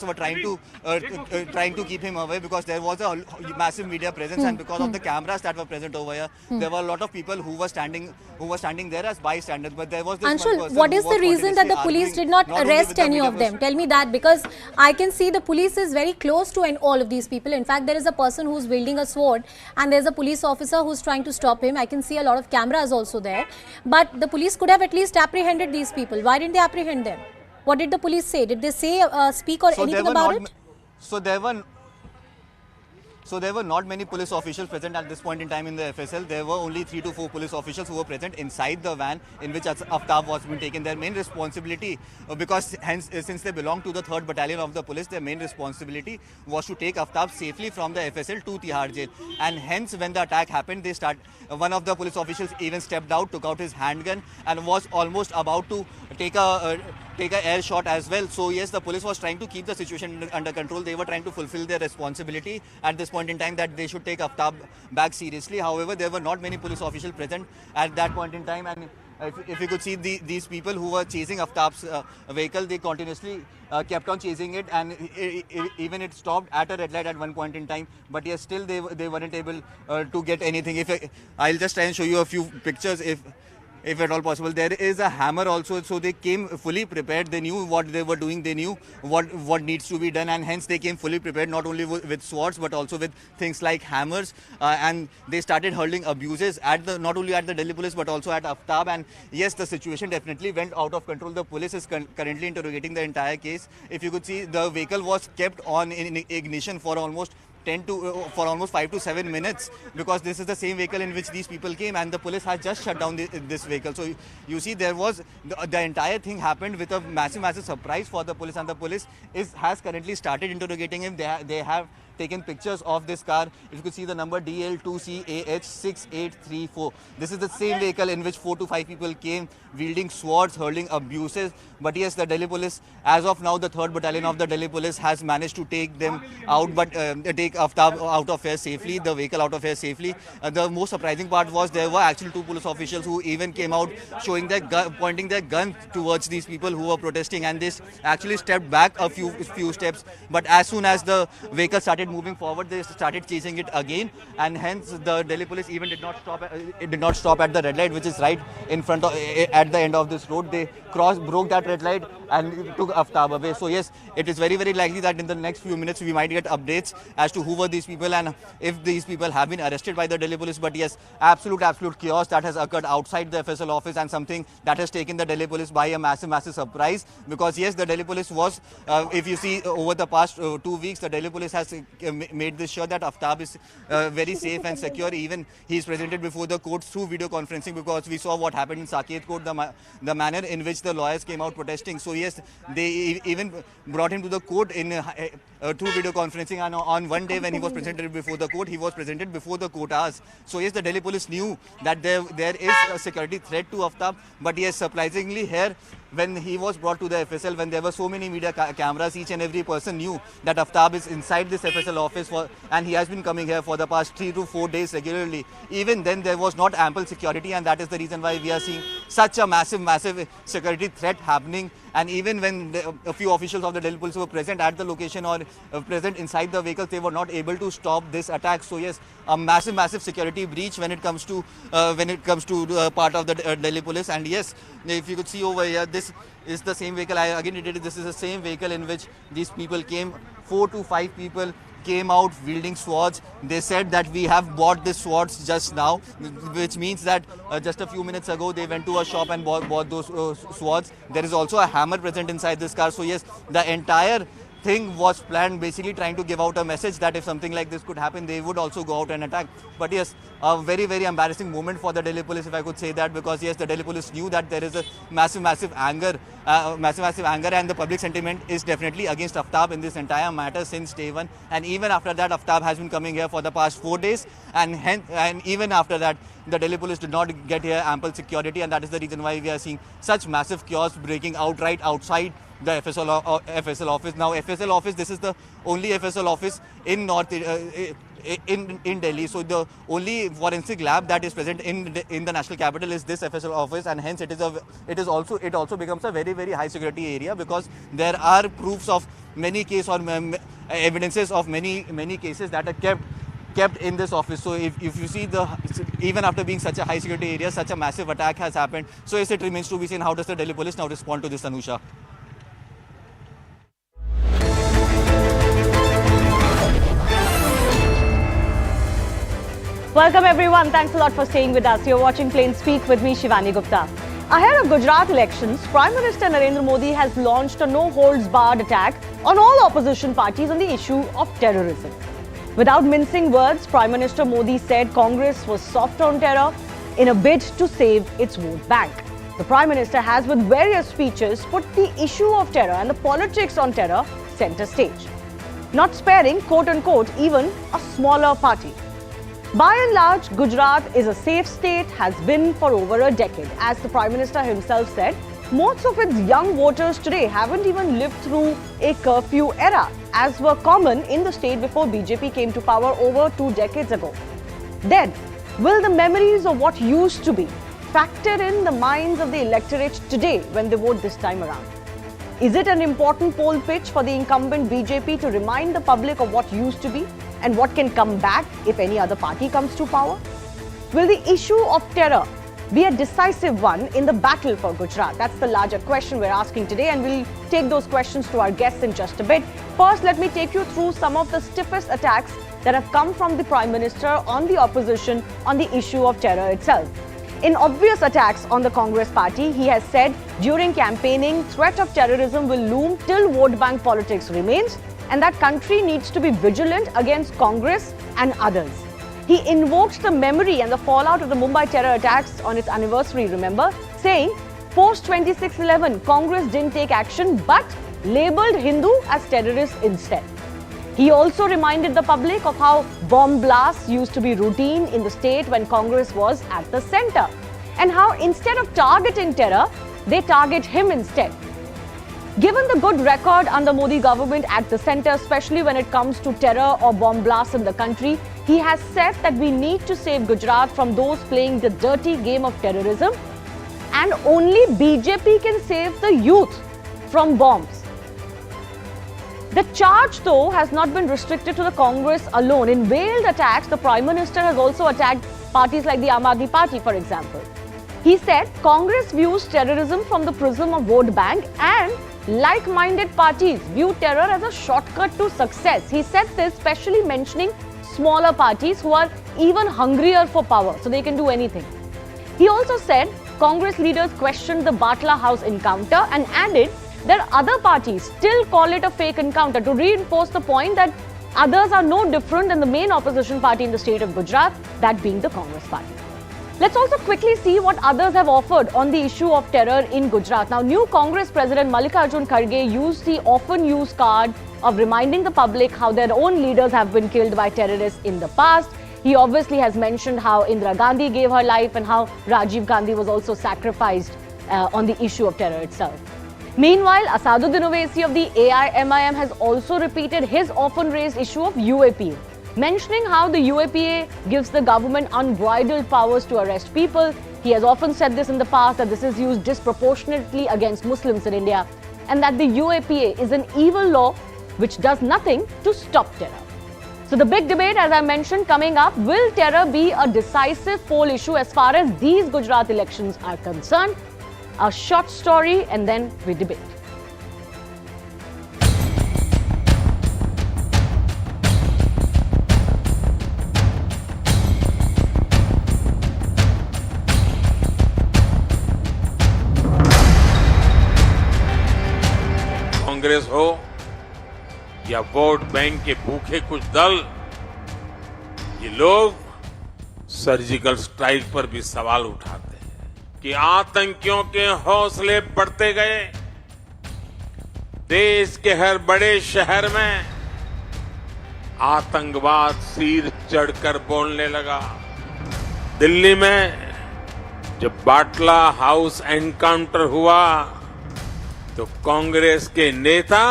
were trying to keep him away because there was a massive media presence and because of the cameras that were present over here, there were a lot of people who were standing there as bystanders. But there was this Anshul, one person what is who was the reason that the police did not arrest any of them? Tell me that, because I can see the police is very close to all of these people. In fact, there is a person who's wielding a sword and there's a police officer who's trying to stop him. I can see a lot of cameras also there. But the police could have at least apprehended these people. Why didn't they apprehend them? What did the police say? Did they say, speak or anything about it? So there were not many police officials present at this point in time in the FSL. There were only 3 to 4 police officials who were present inside the van in which Aftab was being taken. Their main responsibility, because since they belong to the 3rd Battalion of the police, their main responsibility was to take Aftab safely from the FSL to Tihar Jail. And hence, when the attack happened, one of the police officials even stepped out, took out his handgun and was almost about to take a air shot as well. So yes, the police was trying to keep the situation under control. They were trying to fulfill their responsibility at this point in time that they should take Aftab back seriously. However, there were not many police officials present at that point in time, and if you could see these people who were chasing Aftab's vehicle, they continuously kept on chasing it, and even it stopped at a red light at one point in time. But yes, still they weren't able to get anything. I'll just try and show you a few pictures if at all possible. There is a hammer also, so they came fully prepared. They knew what they were doing, they knew what needs to be done, and hence they came fully prepared, not only with swords but also with things like hammers, and they started hurling abuses not only at the Delhi police but also at Aftab. And yes, the situation definitely went out of control. The police is currently interrogating the entire case. If you could see, the vehicle was kept on in ignition for almost 5 to 7 minutes, because this is the same vehicle in which these people came, and the police has just shut down this vehicle. So you see, there was the entire thing happened with a massive surprise for the police, and the police has currently started interrogating him. They have taken pictures of this car. If you could see the number DL2CAH6834. This is the same vehicle in which 4 to 5 people came wielding swords, hurling abuses. But yes, the Delhi police, as of now, the 3rd Battalion of the Delhi police has managed to take them out, but take Aftab out of here safely, the vehicle out of here safely. The most surprising part was there were actually 2 police officials who even came out pointing their gun towards these people who were protesting, and this actually stepped back a few steps. But as soon as the vehicle started moving forward, they started chasing it again, and hence the Delhi police even did not stop at the red light, which is right in front of at the end of this road. They broke that red light and took Aftab away. So yes, it is very likely that in the next few minutes we might get updates as to who were these people and if these people have been arrested by the Delhi police. But yes, absolute chaos that has occurred outside the FSL office, and something that has taken the Delhi police by a massive surprise, because yes, the Delhi police was, if you see over the past 2 weeks, the Delhi police has made this sure that Aftab is very safe and secure. Even he is presented before the court through video conferencing, because we saw what happened in Saket Court, the manner in which the lawyers came out protesting. So yes, they even brought him to the court through video conferencing, and on one day when he was presented before the court, he was presented before the court hours. So yes, the Delhi police knew that there is a security threat to Aftab. But yes, surprisingly here, when he was brought to the FSL, when there were so many media cameras, each and every person knew that Aftab is inside this FSL office and he has been coming here for the past 3 to 4 days regularly. Even then, there was not ample security, and that is the reason why we are seeing such a massive security threat happening. And even when a few officials of the Delhi police were present at the location or present inside the vehicles, they were not able to stop this attack. So yes, a massive security breach when it comes to part of the Delhi police. And yes, if you could see over here, this is the same vehicle. This is the same vehicle in which these people came. 4 to 5 people came out wielding swords. They said that we have bought these swords just now, which means that just a few minutes ago they went to a shop and bought those swords. There is also a hammer present inside this car. So yes, the entire thing was planned, basically trying to give out a message that if something like this could happen, they would also go out and attack. But yes, a very embarrassing moment for the Delhi police, if I could say that, because yes, the Delhi police knew that there is a massive anger, and the public sentiment is definitely against Aftab in this entire matter since day one. And even after that, Aftab has been coming here for the past 4 days, and even after that, the Delhi police did not get here ample security, and that is the reason why we are seeing such massive chaos breaking out right outside the FSL office. Now, FSL office, this is the only FSL office in in Delhi. So the only forensic lab that is present in the national capital is this FSL office, and hence it also becomes a very high security area, because there are proofs of many cases or evidences of many cases that are kept in this office. So if you see, even after being such a high security area, such a massive attack has happened. So yes, it remains to be seen how does the Delhi police now respond to this, Anusha. Welcome everyone. Thanks a lot for staying with us. You're watching Plain Speak with me, Shivani Gupta. Ahead of Gujarat elections, Prime Minister Narendra Modi has launched a no-holds-barred attack on all opposition parties on the issue of terrorism. Without mincing words, Prime Minister Modi said Congress was soft on terror in a bid to save its vote bank. The Prime Minister has, with various speeches, put the issue of terror and the politics on terror centre stage, not sparing, quote-unquote, even a smaller party. By and large, Gujarat is a safe state, has been for over a decade. As the Prime Minister himself said, most of its young voters today haven't even lived through a curfew era, as were common in the state before BJP came to power over 2 decades ago. Then, will the memories of what used to be factor in the minds of the electorate today when they vote this time around? Is it an important poll pitch for the incumbent BJP to remind the public of what used to be and what can come back if any other party comes to power? Will the issue of terror be a decisive one in the battle for Gujarat? That's the larger question we're asking today, and we'll take those questions to our guests in just a bit. First, let me take you through some of the stiffest attacks that have come from the Prime Minister on the opposition on the issue of terror itself. In obvious attacks on the Congress party, he has said during campaigning, threat of terrorism will loom till vote bank politics remains, and that country needs to be vigilant against Congress and others. He invoked the memory and the fallout of the Mumbai terror attacks on its anniversary, remember, saying post-26/11, Congress didn't take action but labelled Hindu as terrorists instead. He also reminded the public of how bomb blasts used to be routine in the state when Congress was at the centre, and how instead of targeting terror, they target him instead. Given the good record under Modi government at the centre, especially when it comes to terror or bomb blasts in the country, he has said that we need to save Gujarat from those playing the dirty game of terrorism, and only BJP can save the youth from bombs. The charge, though, has not been restricted to the Congress alone. In veiled attacks, the Prime Minister has also attacked parties like the Aam Aadmi Party, for example. He said Congress views terrorism from the prism of vote bank, and like-minded parties view terror as a shortcut to success. He said this, especially mentioning smaller parties who are even hungrier for power, so they can do anything. He also said Congress leaders questioned the Batla House encounter and added that other parties still call it a fake encounter, to reinforce the point that others are no different than the main opposition party in the state of Gujarat, that being the Congress party. Let's also quickly see what others have offered on the issue of terror in Gujarat. Now, new Congress President Mallikarjun Kharge used the often used card of reminding the public how their own leaders have been killed by terrorists in the past. He obviously has mentioned how Indira Gandhi gave her life and how Rajiv Gandhi was also sacrificed on the issue of terror itself. Meanwhile, Asaduddin Owaisi of the AIMIM has also repeated his often raised issue of UAPA, mentioning how the UAPA gives the government unbridled powers to arrest people. He has often said this in the past, that this is used disproportionately against Muslims in India, and that the UAPA is an evil law which does nothing to stop terror. So the big debate, as I mentioned, coming up, will terror be a decisive poll issue as far as these Gujarat elections are concerned? A short story and then we debate. Congress हो या vote bank के भूखे कुछ दल, ये लोग surgical strike पर भी सवाल उठाते हैं कि आतंकियों के हौसले बढ़ते गए। देश के हर बड़े शहर में आतंकवाद सिर चढ़कर बोलने लगा। दिल्ली में जब बाटला हाउस एनकाउंटर हुआ तो कांग्रेस के नेता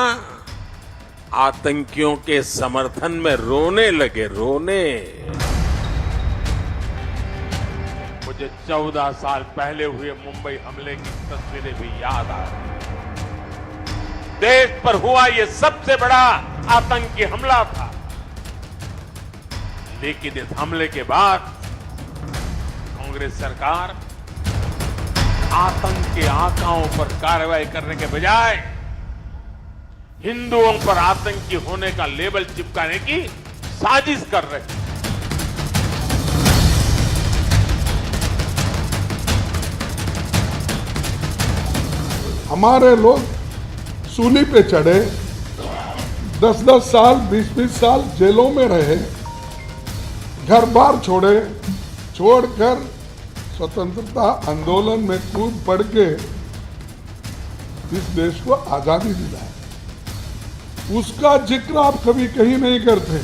आतंकियों के समर्थन में रोने लगे, रोने। मुझे 14 साल पहले हुए मुंबई हमले की तस्वीरें भी याद आ रही। देश पर हुआ ये सबसे बड़ा आतंकी हमला था, लेकिन इस हमले के बाद कांग्रेस सरकार आतंक के आकाओं पर कार्रवाई करने के बजाय हिंदुओं पर आतंकी होने का लेबल चिपकाने की साजिश कर रही है। हमारे लोग सूली पे चढ़े, 10-10 साल, 20-20 साल जेलों में रहे, घर बार छोड़कर स्वतंत्रता आंदोलन में कूद पड़ के इस देश को आजादी दिलाया। उसका जिक्र आप कभी कहीं नहीं करते।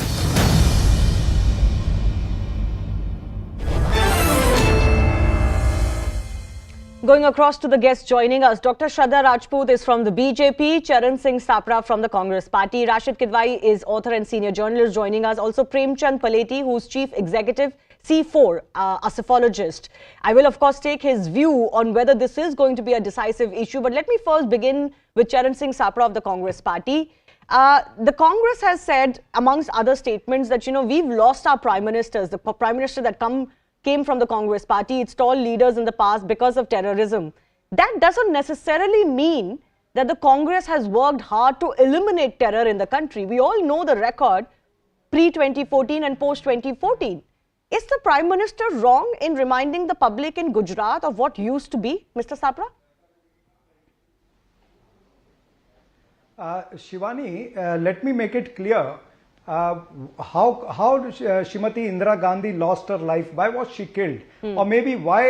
Going across to the guests joining us, Dr. Shraddha Rajput is from the BJP, Charan Singh Sapra from the Congress Party, Rashid Kidwai is author and senior journalist joining us, also Premchand Paleti, who's Chief Executive, C4, a psephologist. I will of course take his view on whether this is going to be a decisive issue, but let me first begin with Charan Singh Sapra of the Congress Party. The Congress has said, amongst other statements, that, we've lost our prime ministers. The prime minister that came from the Congress Party, its tall leaders in the past because of terrorism. That doesn't necessarily mean that the Congress has worked hard to eliminate terror in the country. We all know the record pre-2014 and post-2014. Is the Prime Minister wrong in reminding the public in Gujarat of what used to be, Mr. Sapra? Shivani, let me make it clear. How Srimati Indira Gandhi lost her life? Why was she killed? Or maybe why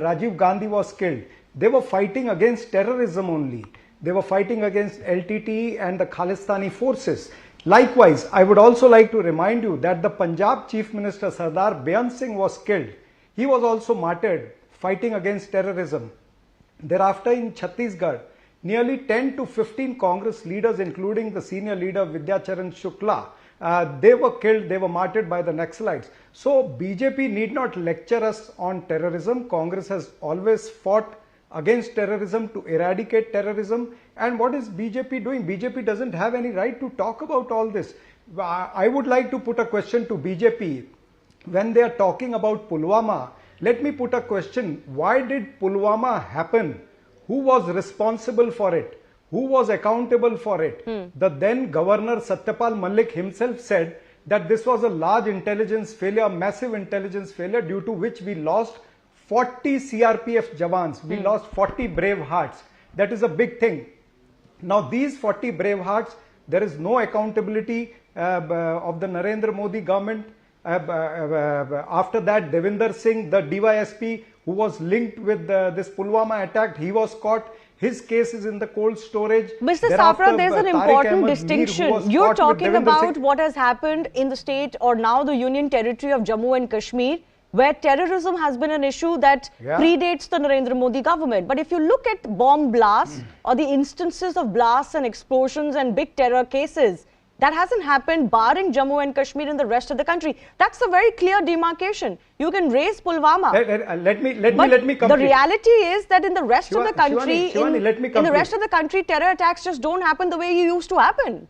Rajiv Gandhi was killed? They were fighting against terrorism only. They were fighting against LTT and the Khalistani forces. Likewise, I would also like to remind you that the Punjab Chief Minister Sardar Beant Singh was killed. He was also martyred fighting against terrorism. Thereafter in Chhattisgarh, nearly 10 to 15 Congress leaders, including the senior leader Vidyacharan Shukla, they were killed, they were martyred by the Naxalites. So BJP need not lecture us on terrorism. Congress has always fought against terrorism, to eradicate terrorism. And what is BJP doing? BJP doesn't have any right to talk about all this. I would like to put a question to BJP. When they are talking about Pulwama, let me put a question. Why did Pulwama happen? Who was responsible for it? Who was accountable for it? The then Governor Satyapal Malik himself said that this was a large intelligence failure, massive intelligence failure, due to which we lost 40 CRPF Jawans. We lost 40 brave hearts. That is a big thing. Now these 40 brave hearts, there is no accountability of the Narendra Modi government. After that, Devinder Singh, the DYSP, who was linked with this Pulwama attack, he was caught. His case is in the cold storage. Mr. Sapra, there's an important distinction. You're talking about what has happened in the state or now the Union Territory of Jammu and Kashmir, where terrorism has been an issue that predates the Narendra Modi government. But if you look at bomb blasts or the instances of blasts and explosions and big terror cases, that hasn't happened barring Jammu and Kashmir and the rest of the country. That's a very clear demarcation. You can raise Pulwama. Let me complete. The reality is that in the rest of the country, in the rest of the country, terror attacks just don't happen the way you used to happen.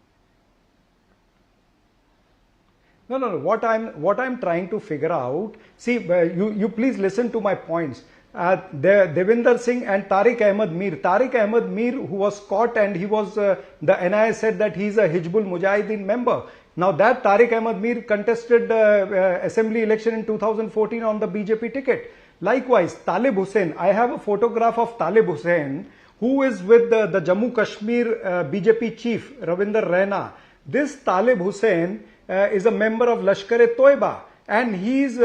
No. What I'm trying to figure out. See, you please listen to my points. Devinder Singh and Tariq Ahmed Mir. Tariq Ahmed Mir, who was caught, and he was, the NIA said that he's a Hizbul Mujahideen member. Now that Tariq Ahmed Mir contested assembly election in 2014 on the BJP ticket. Likewise, Talib Hussain. I have a photograph of Talib Hussain, who is with the Jammu Kashmir BJP chief, Ravinder Raina. This Talib Hussain is a member of Lashkar-e-Toiba. And he is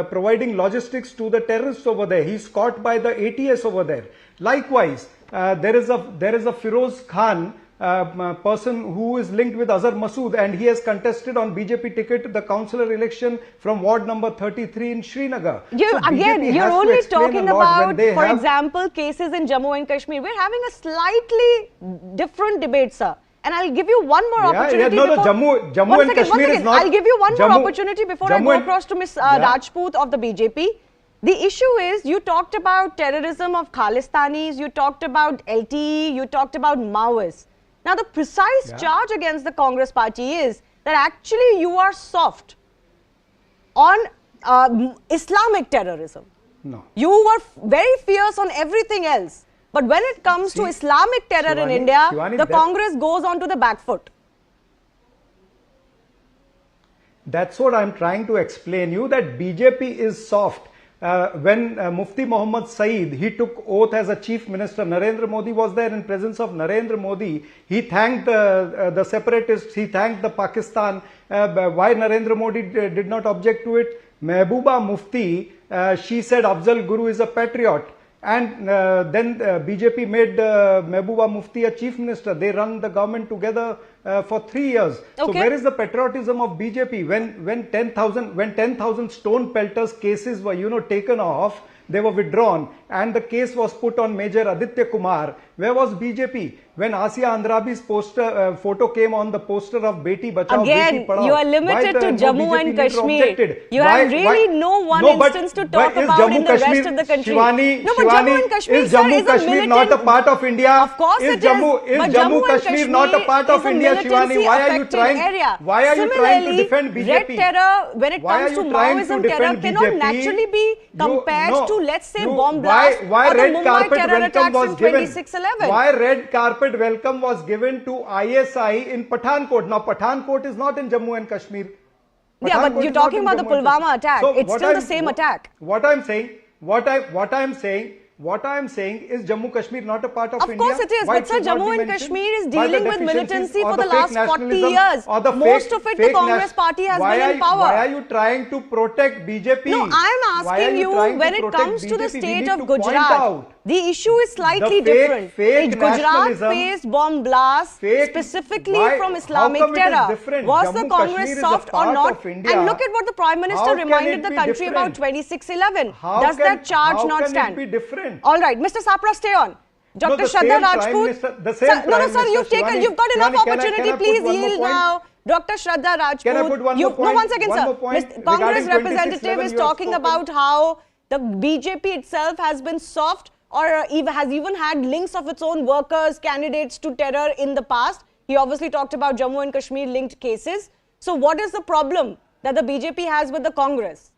providing logistics to the terrorists over there. He's caught by the ATS over there. Likewise, there is a Firoz Khan person who is linked with Azhar Masood, and he has contested on BJP ticket the councillor election from ward number 33 in Srinagar. You're only talking about, for example, cases in Jammu and Kashmir. We're having a slightly different debate, sir. And I'll give you one more opportunity. No, before, Jammu and Kashmir is not. I'll give you one more opportunity before I go across to Ms. Rajput of the BJP. The issue is, you talked about terrorism of Khalistanis, you talked about LTE, you talked about Maoists. Now, the precise charge against the Congress party is that actually you are soft on Islamic terrorism. No. You were very fierce on everything else. But when it comes to Islamic terror in India, the Congress goes on to the back foot. That's what I'm trying to explain you, that BJP is soft. When Mufti Muhammad Saeed, he took oath as a chief minister, Narendra Modi was there in presence of Narendra Modi. He thanked the separatists, he thanked the Pakistan. Why Narendra Modi did not object to it? Mehbooba Mufti, she said Afzal Guru is a patriot. And then BJP made Mehbooba Mufti a chief minister. They run the government together for 3 years. So where is the patriotism of BJP? When 10,000 stone pelters cases were taken off, they were withdrawn, and the case was put on Major Aditya Kumar. Where was BJP? When Asia Andrabi's photo came on the poster of Beti Bachao, again, Beti Padhao, you are limited to Jammu and Kashmir. You have really no one instance to talk about in the rest of the country. Shivani, no, but Jammu and Kashmir, is Jammu Kashmir not a part of India? Of course it is. Is Jammu Kashmir not a part of India, Shivani? Why are you trying to defend BJP? Red terror, when it comes to Maoism terror, cannot naturally be compared to, let's say, bomb blast or the Mumbai terror attacks in 26/11. Why red carpet welcome was given to ISI in Pathankot? Now, Pathankot is not in Jammu and Kashmir. Yeah, but you're talking about the Pulwama attack. So it's still the same attack. What I'm saying is Jammu Kashmir not a part of India? Of course it is, but sir, Jammu and Kashmir is dealing with militancy for the last 40 years. Most of it the Congress party has been in power. Why are you trying to protect BJP? No, I'm asking you, when it comes to the state of Gujarat, the issue is slightly different. Gujarat faced bomb blasts specifically from Islamic terror. Was the Congress soft or not? And look at what the Prime Minister reminded the country about 26/11. Does that charge not stand? How can it be different? All right, Mr. Sapra, stay on. Dr. Shraddha Rajput. Sir, you've got enough opportunity. Please yield now. Dr. Shraddha Rajput. Can I put one more point? No, one second, sir. Congress representative is talking about how the BJP itself has been soft or has even had links of its own workers, candidates to terror in the past. He obviously talked about Jammu and Kashmir linked cases. So what is the problem that the BJP has with the Congress?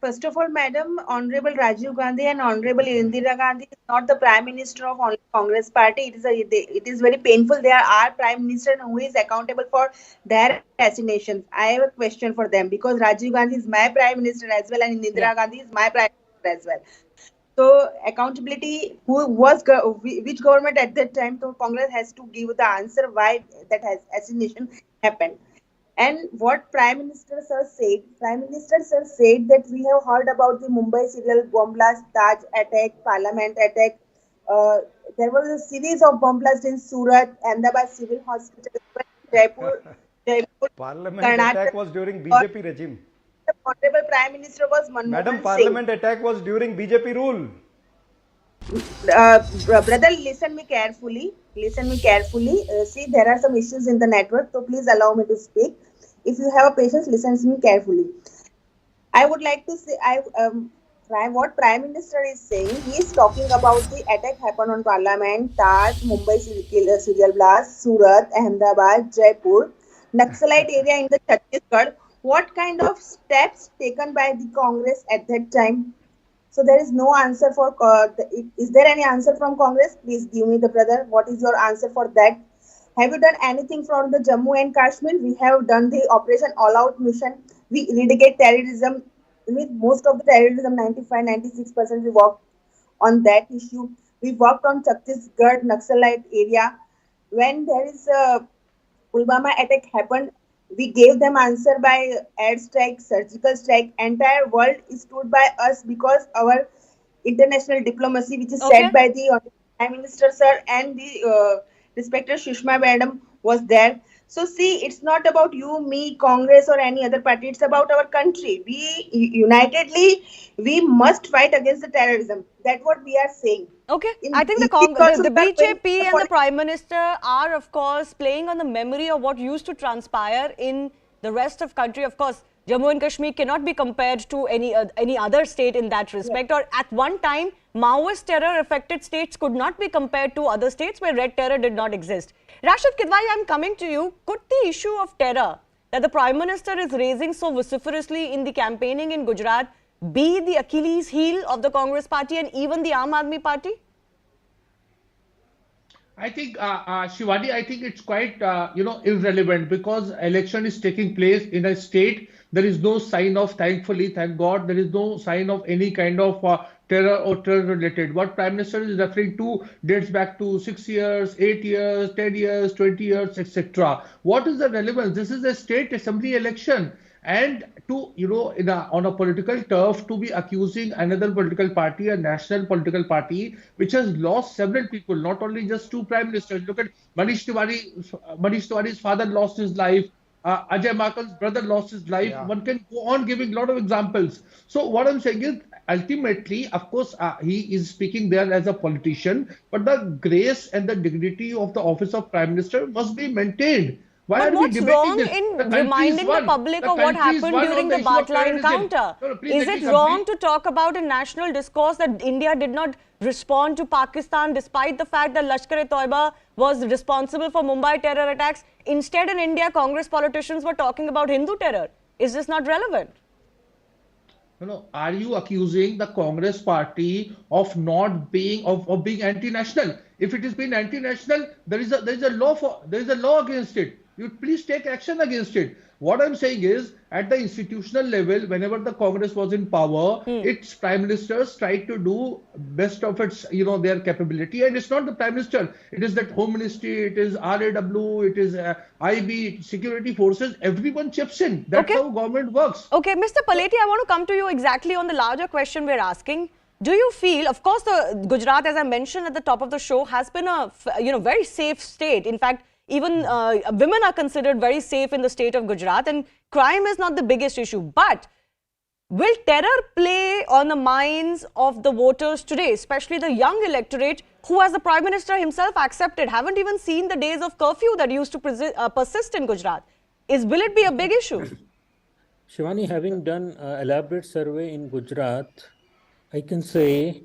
First of all, Madam, Honorable Rajiv Gandhi and Honorable Indira Gandhi is not the Prime Minister of only Congress Party. It is very painful. They are our Prime Minister who is accountable for their assassinations. I have a question for them because Rajiv Gandhi is my Prime Minister as well and Indira Gandhi is my Prime Minister as well. So accountability, which government at that time, so Congress has to give the answer why that assassination happened. And what Prime Minister Sir said, that we have heard about the Mumbai serial bomb blast, Taj attack, Parliament attack. There was a series of bomb blasts in Surat, Ahmedabad Civil Hospital, Jaipur. Parliament Karnataka, attack was during BJP regime. The Honorable Prime Minister was Manmohan Madam, Singh. Parliament attack was during BJP rule. Brother, listen me carefully. See, there are some issues in the network, so please allow me to speak. If you have a patience, listen to me carefully. I would like to say, what Prime Minister is saying, he is talking about the attack happened on Parliament, Taj, Mumbai serial blast, Surat, Ahmedabad, Jaipur, Naxalite area in the Chhattisgarh. What kind of steps taken by the Congress at that time? So there is no answer for, is there any answer from Congress? Please give me the brother. What is your answer for that? Have you done anything from the Jammu and Kashmir? We have done the Operation All Out mission. We eradicate terrorism. With most of the terrorism, 95-96%, we worked on that issue. We worked on Chhattisgarh, Naxalite area. When there is a Pulwama attack happened, we gave them answer by airstrike, surgical strike. Entire world stood by us because our international diplomacy, which is said by the Prime Minister Sir and the respected Sushma Madam, was there. So see, it's not about you, me, Congress, or any other party. It's about our country. We unitedly, we must fight against the terrorism. That's what we are saying. Okay, In I think this also the we are going BJP and the for- Prime Minister are, of course, playing on the memory of what used to transpire in the rest of country. Of course, Jammu and Kashmir cannot be compared to any other state in that respect. Or at one time, Maoist terror affected states could not be compared to other states where red terror did not exist. Rashid Kidwai, I'm coming to you. Could the issue of terror that the Prime Minister is raising so vociferously in the campaigning in Gujarat be the Achilles heel of the Congress party and even the Aam Aadmi Party? I think, Shivani, I think it's quite, irrelevant because election is taking place in a state. There is no sign of, thankfully, thank God, there is no sign of any kind of terror or terror related. What Prime Minister is referring to dates back to 6 years, 8 years, 10 years, 20 years, etc. What is the relevance? This is a state assembly election. And to, on a political turf, to be accusing another political party, a national political party, which has lost several people, not only just two prime ministers. Look at Manish Tiwari's father lost his life. Ajay Makal's brother lost his life. Yeah. One can go on giving a lot of examples. So what I'm saying is, ultimately, of course, he is speaking there as a politician, but the grace and the dignity of the office of Prime Minister must be maintained. Why But are we what's debating wrong this? in The country is reminding the one. public The of what country is happened one during on the issue of Batla terrorism. encounter? No, please Is let it me wrong complete. to talk about a national discourse that India did not respond to Pakistan despite the fact that Lashkar-e-Toiba was responsible for Mumbai terror attacks? Instead, in India, Congress politicians were talking about Hindu terror. Is this not relevant? Are you accusing the Congress party of not being of being anti-national? If it is being anti-national, there is a law against it. You please take action against it. What I'm saying is, at the institutional level, whenever the Congress was in power, its prime ministers tried to do best of its, their capability. And it's not the prime minister. It is that Home Ministry, it is RAW, it is IB, security forces. Everyone chips in. That's Okay. how government works. Okay, Mr. Paleti, I want to come to you exactly on the larger question we're asking. Do you feel, of course, the Gujarat, as I mentioned at the top of the show, has been a very safe state. In fact, even women are considered very safe in the state of Gujarat, and crime is not the biggest issue. But will terror play on the minds of the voters today, especially the young electorate who, as the Prime Minister himself accepted, haven't even seen the days of curfew that used to persist in Gujarat? Will it be a big issue? Shivani, having done an elaborate survey in Gujarat, I can say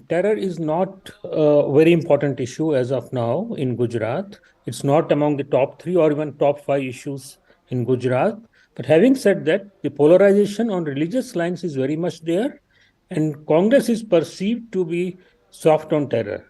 terror is not a very important issue as of now in Gujarat. It's not among the top 3 or even top 5 issues in Gujarat. But having said that, the polarization on religious lines is very much there, and Congress is perceived to be soft on terror.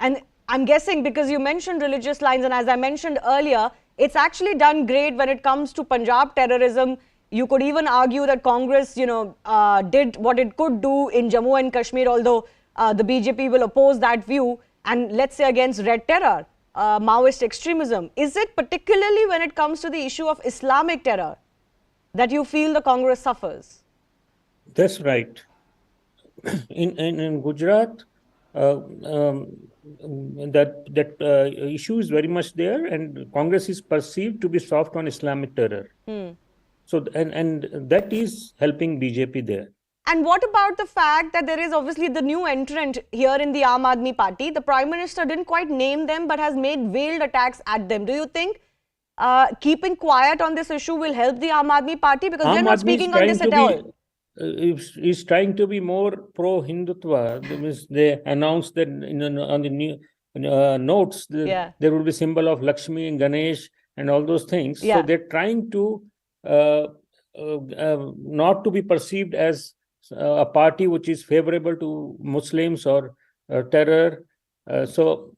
And I'm guessing because you mentioned religious lines, and as I mentioned earlier, it's actually done great when it comes to Punjab terrorism. You could even argue that Congress, did what it could do in Jammu and Kashmir, although the BJP will oppose that view. And let's say against red terror, Maoist extremism. Is it particularly when it comes to the issue of Islamic terror that you feel the Congress suffers? That's right. In Gujarat, that issue is very much there, and Congress is perceived to be soft on Islamic terror. So, and that is helping BJP there. And what about the fact that there is obviously the new entrant here in the Aam Aadmi Party? The Prime Minister didn't quite name them, but has made veiled attacks at them. Do you think keeping quiet on this issue will help the Aam Aadmi Party? Because they're not speaking on this at all. Is trying to be more pro-Hindutva. That means they announced that on the new notes, there will be symbol of Lakshmi and Ganesh and all those things. So they're trying to not to be perceived as a party which is favorable to Muslims or terror. So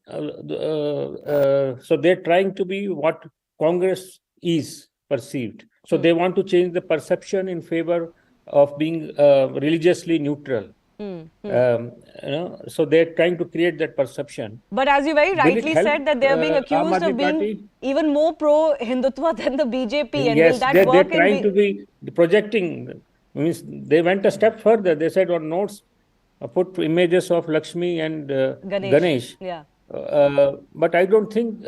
they're trying to be what Congress is perceived. So they want to change the perception in favor of being religiously neutral. So they're trying to create that perception. But as you very rightly said, that they're being accused of being even more pro-Hindutva than the BJP. And yes, will that they're work? Trying to be projecting. Means they went a step further. They said on notes, put images of Lakshmi and Ganesh. Yeah. But I don't think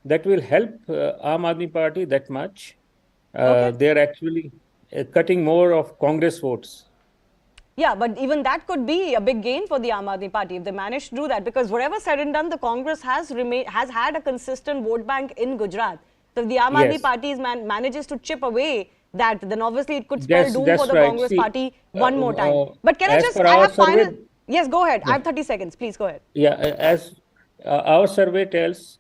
that will help Aam Aadmi Party that much. Okay. They are actually cutting more of Congress votes. Yeah, but even that could be a big gain for the Aam Aadmi Party if they manage to do that, because whatever said and done, the Congress has had a consistent vote bank in Gujarat. So if the Aam Aadmi Yes. Party manages to chip away that, then obviously it could spell doom That's for the right. Congress See, party one more time. But can I as just, per I our have final, survey- yes, go ahead. I have 30 seconds, please go ahead. Yeah, as our survey tells,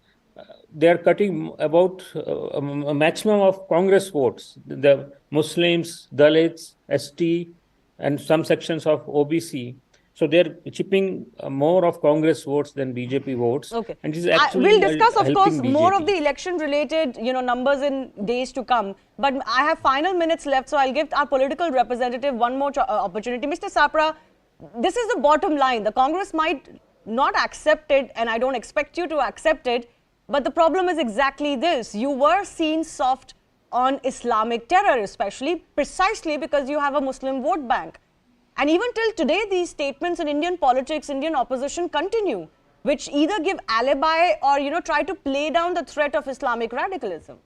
they are cutting about a maximum of Congress votes. The Muslims, Dalits, ST, and some sections of OBC. So they're chipping more of Congress votes than BJP votes. Okay. And it is actually we'll discuss, of helping course, BJP. more of the election-related, numbers in days to come. But I have final minutes left, so I'll give our political representative one more opportunity. Mr. Sapra, this is the bottom line. The Congress might not accept it, and I don't expect you to accept it. But the problem is exactly this. You were seen soft on Islamic terror, especially precisely because you have a Muslim vote bank. And even till today, these statements in Indian politics, Indian opposition continue, which either give alibi or, try to play down the threat of Islamic radicalism.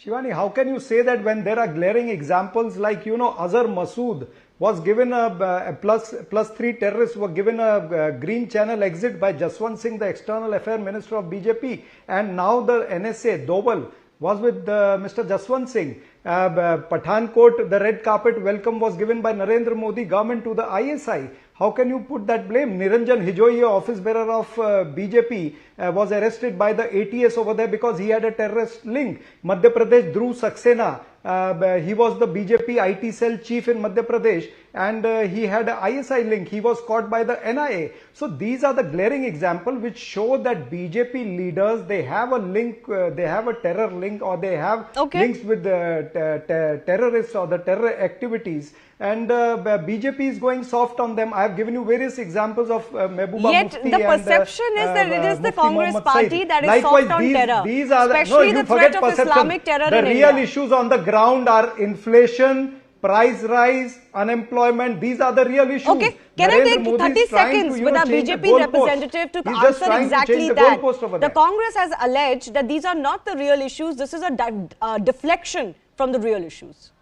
Shivani, how can you say that when there are glaring examples like, Azhar Masood was given a plus 3 terrorists were given a green channel exit by Jaswant Singh, the External Affairs Minister of BJP, and now the NSA, Dobal, was with Mr. Jaswant Singh. Pathankot, the red carpet welcome was given by Narendra Modi government to the ISI. How can you put that blame? Niranjan Hijoiya, office bearer of BJP, was arrested by the ATS over there because he had a terrorist link. Madhya Pradesh, Dhruv Saxena, he was the BJP IT cell chief in Madhya Pradesh, and he had an ISI link. He was caught by the NIA. So these are the glaring examples which show that BJP leaders, they have a link, they have a terror link, or they have links with the terrorists or the terror activities. And BJP is going soft on them. I have given you various examples of Mehbooba Yet Mufti the perception is that it is the Mufti Congress Mohammad party Saeed. that is Likewise, soft on terror, these are especially the threat of Islamic terror the in real India. issues on the ground are inflation, price rise, unemployment. These are the real issues. Okay, can I take Modi 30 is trying seconds to, with our change the BJP goalpost. representative to He's just answer trying to exactly change the that? goalpost over The there. Congress has alleged that these are not the real issues. This is a deflection from the real issues.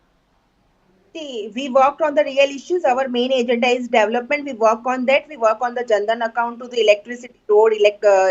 See, we worked on the real issues. Our main agenda is development. We work on that. We work on the Jandan account to the electricity, road,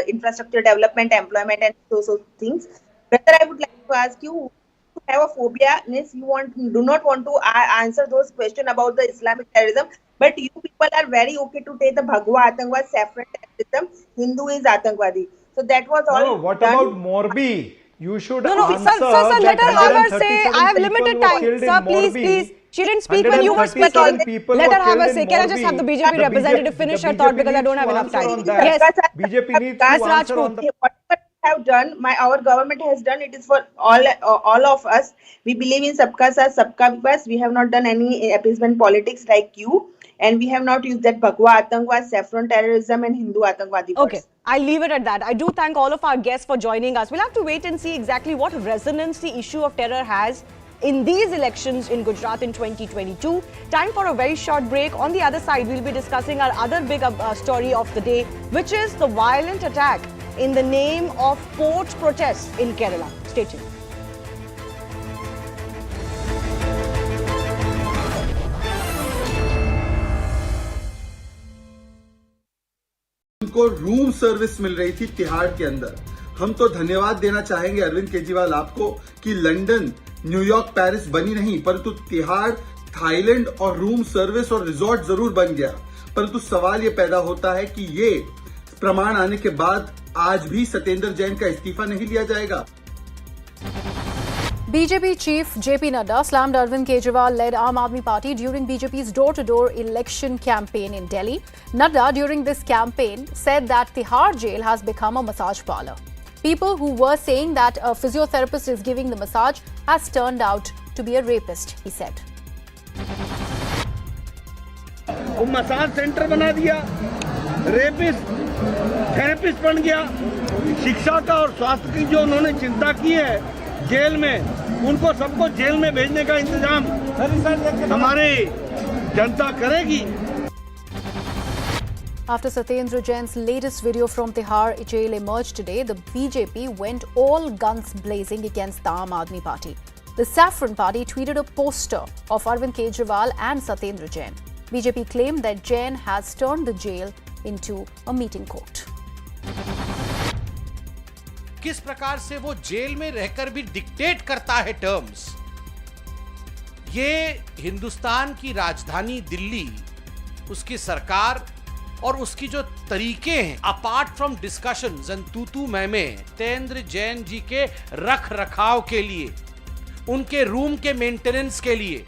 infrastructure development, employment, and those things. Brother, I would like to ask you, you have a phobia, means you do not want to answer those questions about the Islamic terrorism, but you people are very okay to take the Bhagwa Atangwad, saffron terrorism, Hindu is Atangwadi. So that was all. No, what about Morbi? You should No, answer. sir, let her have her say. 137 I have people limited were time. killed in Sir, please, Morbi. please. She didn't speak when you were 137 speaking. people Let were her have her killed say. in Can I just have the Morbi? BJP The representative finish her thought, because I don't have enough time? Yes. BJP needs to Yes, answer on Rajput. the Whatever we have done, our government has done, it is for all of us. We believe in Sabka Saath, Sabka Vikas. We have not done any appeasement politics like you, and we have not used that Bhagwa Atangwad, saffron terrorism, and Hindu Atangwadi words. Okay, I'll leave it at that. I do thank all of our guests for joining us. We'll have to wait and see exactly what resonance the issue of terror has in these elections in Gujarat in 2022. Time for a very short break. On the other side, we'll be discussing our other big story of the day, which is the violent attack in the name of port protests in Kerala. Stay tuned. उनको room service मिल रही थी तिहाड़ के अंदर। हम तो धन्यवाद देना चाहेंगे अरविंद केजरीवाल आपको कि लंदन, न्यूयॉर्क, पेरिस बनी नहीं, परंतु तिहाड़, थाईलैंड और रूम सर्विस और रिजॉर्ट जरूर बन गया। परंतु सवाल ये पैदा होता है कि ये प्रमाण आने के बाद आज भी सत्येंद्र जैन का इस्तीफा नहीं लिया जाएगा। BJP chief JP Nadda slammed Arvind Kejriwal-led Aam Aadmi Party during BJP's door-to-door election campaign in Delhi. Nadda, during this campaign, said that Tihar jail has become a massage parlour. People who were saying that a physiotherapist is giving the massage has turned out to be a rapist, he said. वो massage centre बना दिया, rapist therapist बन गया। शिक्षा का और स्वास्थ्य की जो उन्होंने चिंता की है जेल में, उनको सबको जेल में भेजने का इंतजाम हमारी जनता करेगी। After Satyendra Jain's latest video from Tihar jail emerged today, the BJP went all guns blazing against the Aam Aadmi Party. The Saffron Party tweeted a poster of Arvind Kejriwal and Satyendra Jain. BJP claimed that Jain has turned the jail into a meeting court. किस प्रकार से वो jail में रहकर भी dictate करता है terms, ये हिंदुस्तान की राजधानी दिल्ली, उसकी सरकार और उसकी जो तरीके हैं, अपार्ट फ्रॉम डिस्कशंस एंड तू मैं सत्येंद्र जैन जी के रख रखाव के लिए, उनके रूम के मेंटेनेंस के लिए,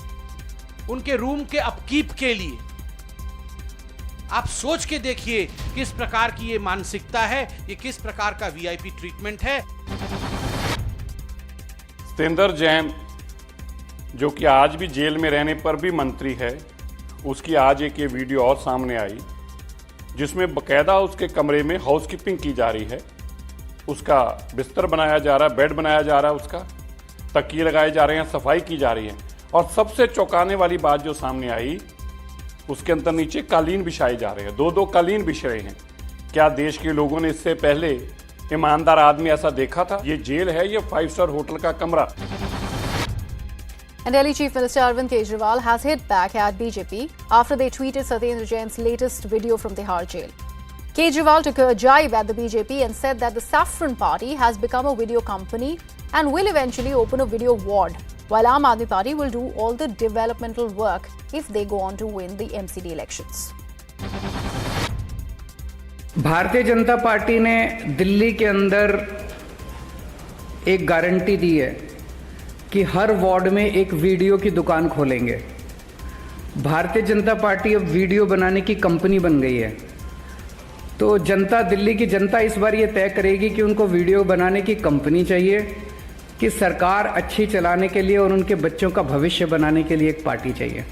उनके रूम के अपकीप के लिए, आप सोच के देखिए किस प्रकार की ये मानसिकता है, ये किस प्रकार का वीआईपी ट्रीटमेंट है। सत्येंद्र जैन जो कि आज भी जेल में रहने पर भी मंत्री है, उसकी आज एक ये वीडियो और सामने आई जिसमें बकायदा उसके कमरे में हाउसकीपिंग की जा रही है, उसका बिस्तर बनाया जा रहा है, बेड बनाया जा रहा है, उसका तकिए लगाए जा रहे हैं, सफाई की जा रही है। और सबसे चौंकाने वाली बात जो सामने आई, उसके अंदर नीचे कालीन बिछाए जा रहे हैं, दो कालीन बिछ रहे हैं। क्या देश के लोगों ने इससे पहले ईमानदार आदमी ऐसा देखा था? ये जेल है, ये 5 स्टार होटल का कमरा। And Delhi Chief Minister Arvind Kejriwal has hit back at BJP after they tweeted Satyendra Jain's latest video from Tihar jail. Kejriwal took a jibe at the BJP and said that the Saffron Party has become a video company and will eventually open a video ward, while Aam Aadmi Party will do all the developmental work if they go on to win the MCD elections. Bharatiya Janata party ने दिल्ली के अंदर एक guarantee दी है कि हर ward में एक video की दुकान खोलेंगे। भारतीय जनता पार्टी अब वीडियो बनाने की कंपनी बन गई है। तो जनता, दिल्ली की जनता इस बार ये तय करेगी कि उनको वीडियो बनाने की कंपनी चाहिए कि सरकार अच्छी चलाने के लिए और उनके बच्चों का भविष्य बनाने के लिए एक पार्टी चाहिए।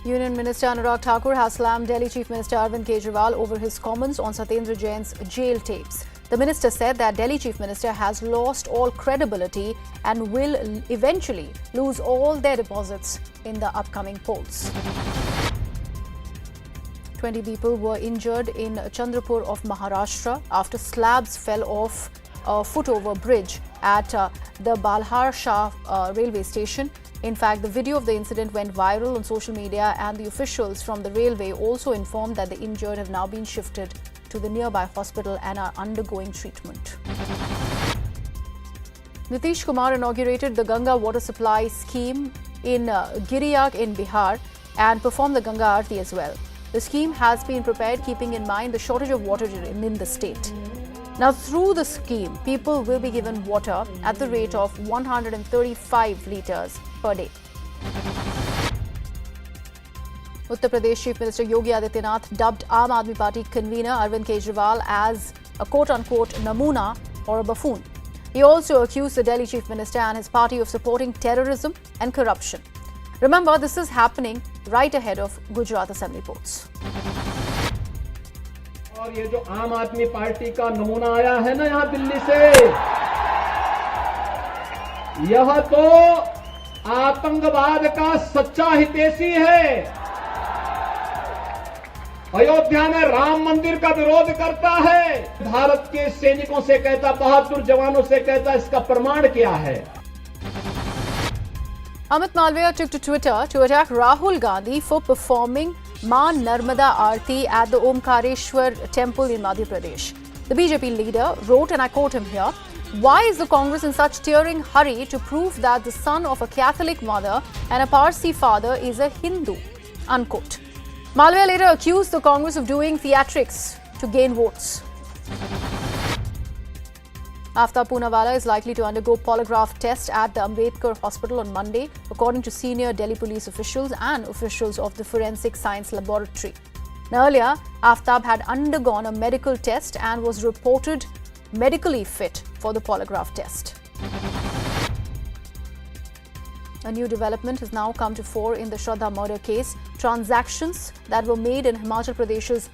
Union Minister Anurag Thakur has slammed Delhi Chief Minister Arvind Kejriwal over his comments on Satyendra Jain's jail tapes. The minister said that Delhi Chief Minister has lost all credibility and will eventually lose all their deposits in the upcoming polls. 20 people were injured in Chandrapur of Maharashtra after slabs fell off a foot-over bridge at the Balhar Shah railway station. In fact, the video of the incident went viral on social media, and the officials from the railway also informed that the injured have now been shifted to the nearby hospital and are undergoing treatment. Nitish Kumar inaugurated the Ganga water supply scheme in Giriyak in Bihar and performed the Ganga Aarti as well. The scheme has been prepared keeping in mind the shortage of water in the state. Now, through the scheme, people will be given water at the rate of 135 litres per day. Uttar Pradesh Chief Minister Yogi Adityanath dubbed Aam Aadmi Party convener Arvind Kejriwal as a quote-unquote namuna or a buffoon. He also accused the Delhi Chief Minister and his party of supporting terrorism and corruption. Remember, this is happening right ahead of Gujarat Assembly polls. और ये जो आम आदमी party का नमूना आया है ना यहाँ दिल्ली से, यह तो आतंकवाद का सच्चा हितैषी है। अयोध्या में राम मंदिर का विरोध करता है, भारत के सैनिकों से कहता, बहादुर जवानों से कहता, इसका प्रमाण क्या है? Amit Malviya took to Twitter to attack Rahul Gandhi for performing Ma Narmada Aarti at the Omkareshwar temple in Madhya Pradesh. The BJP leader wrote, and I quote him here, "Why is the Congress in such tearing hurry to prove that the son of a Catholic mother and a Parsi father is a Hindu?" Unquote. Malviya later accused the Congress of doing theatrics to gain votes. Aftab Poonawalla is likely to undergo polygraph test at the Ambedkar Hospital on Monday, according to senior Delhi police officials and officials of the Forensic Science Laboratory. Now, earlier, Aftab had undergone a medical test and was reported medically fit for the polygraph test. A new development has now come to fore in the Shraddha murder case. Transactions that were made in Himachal Pradesh's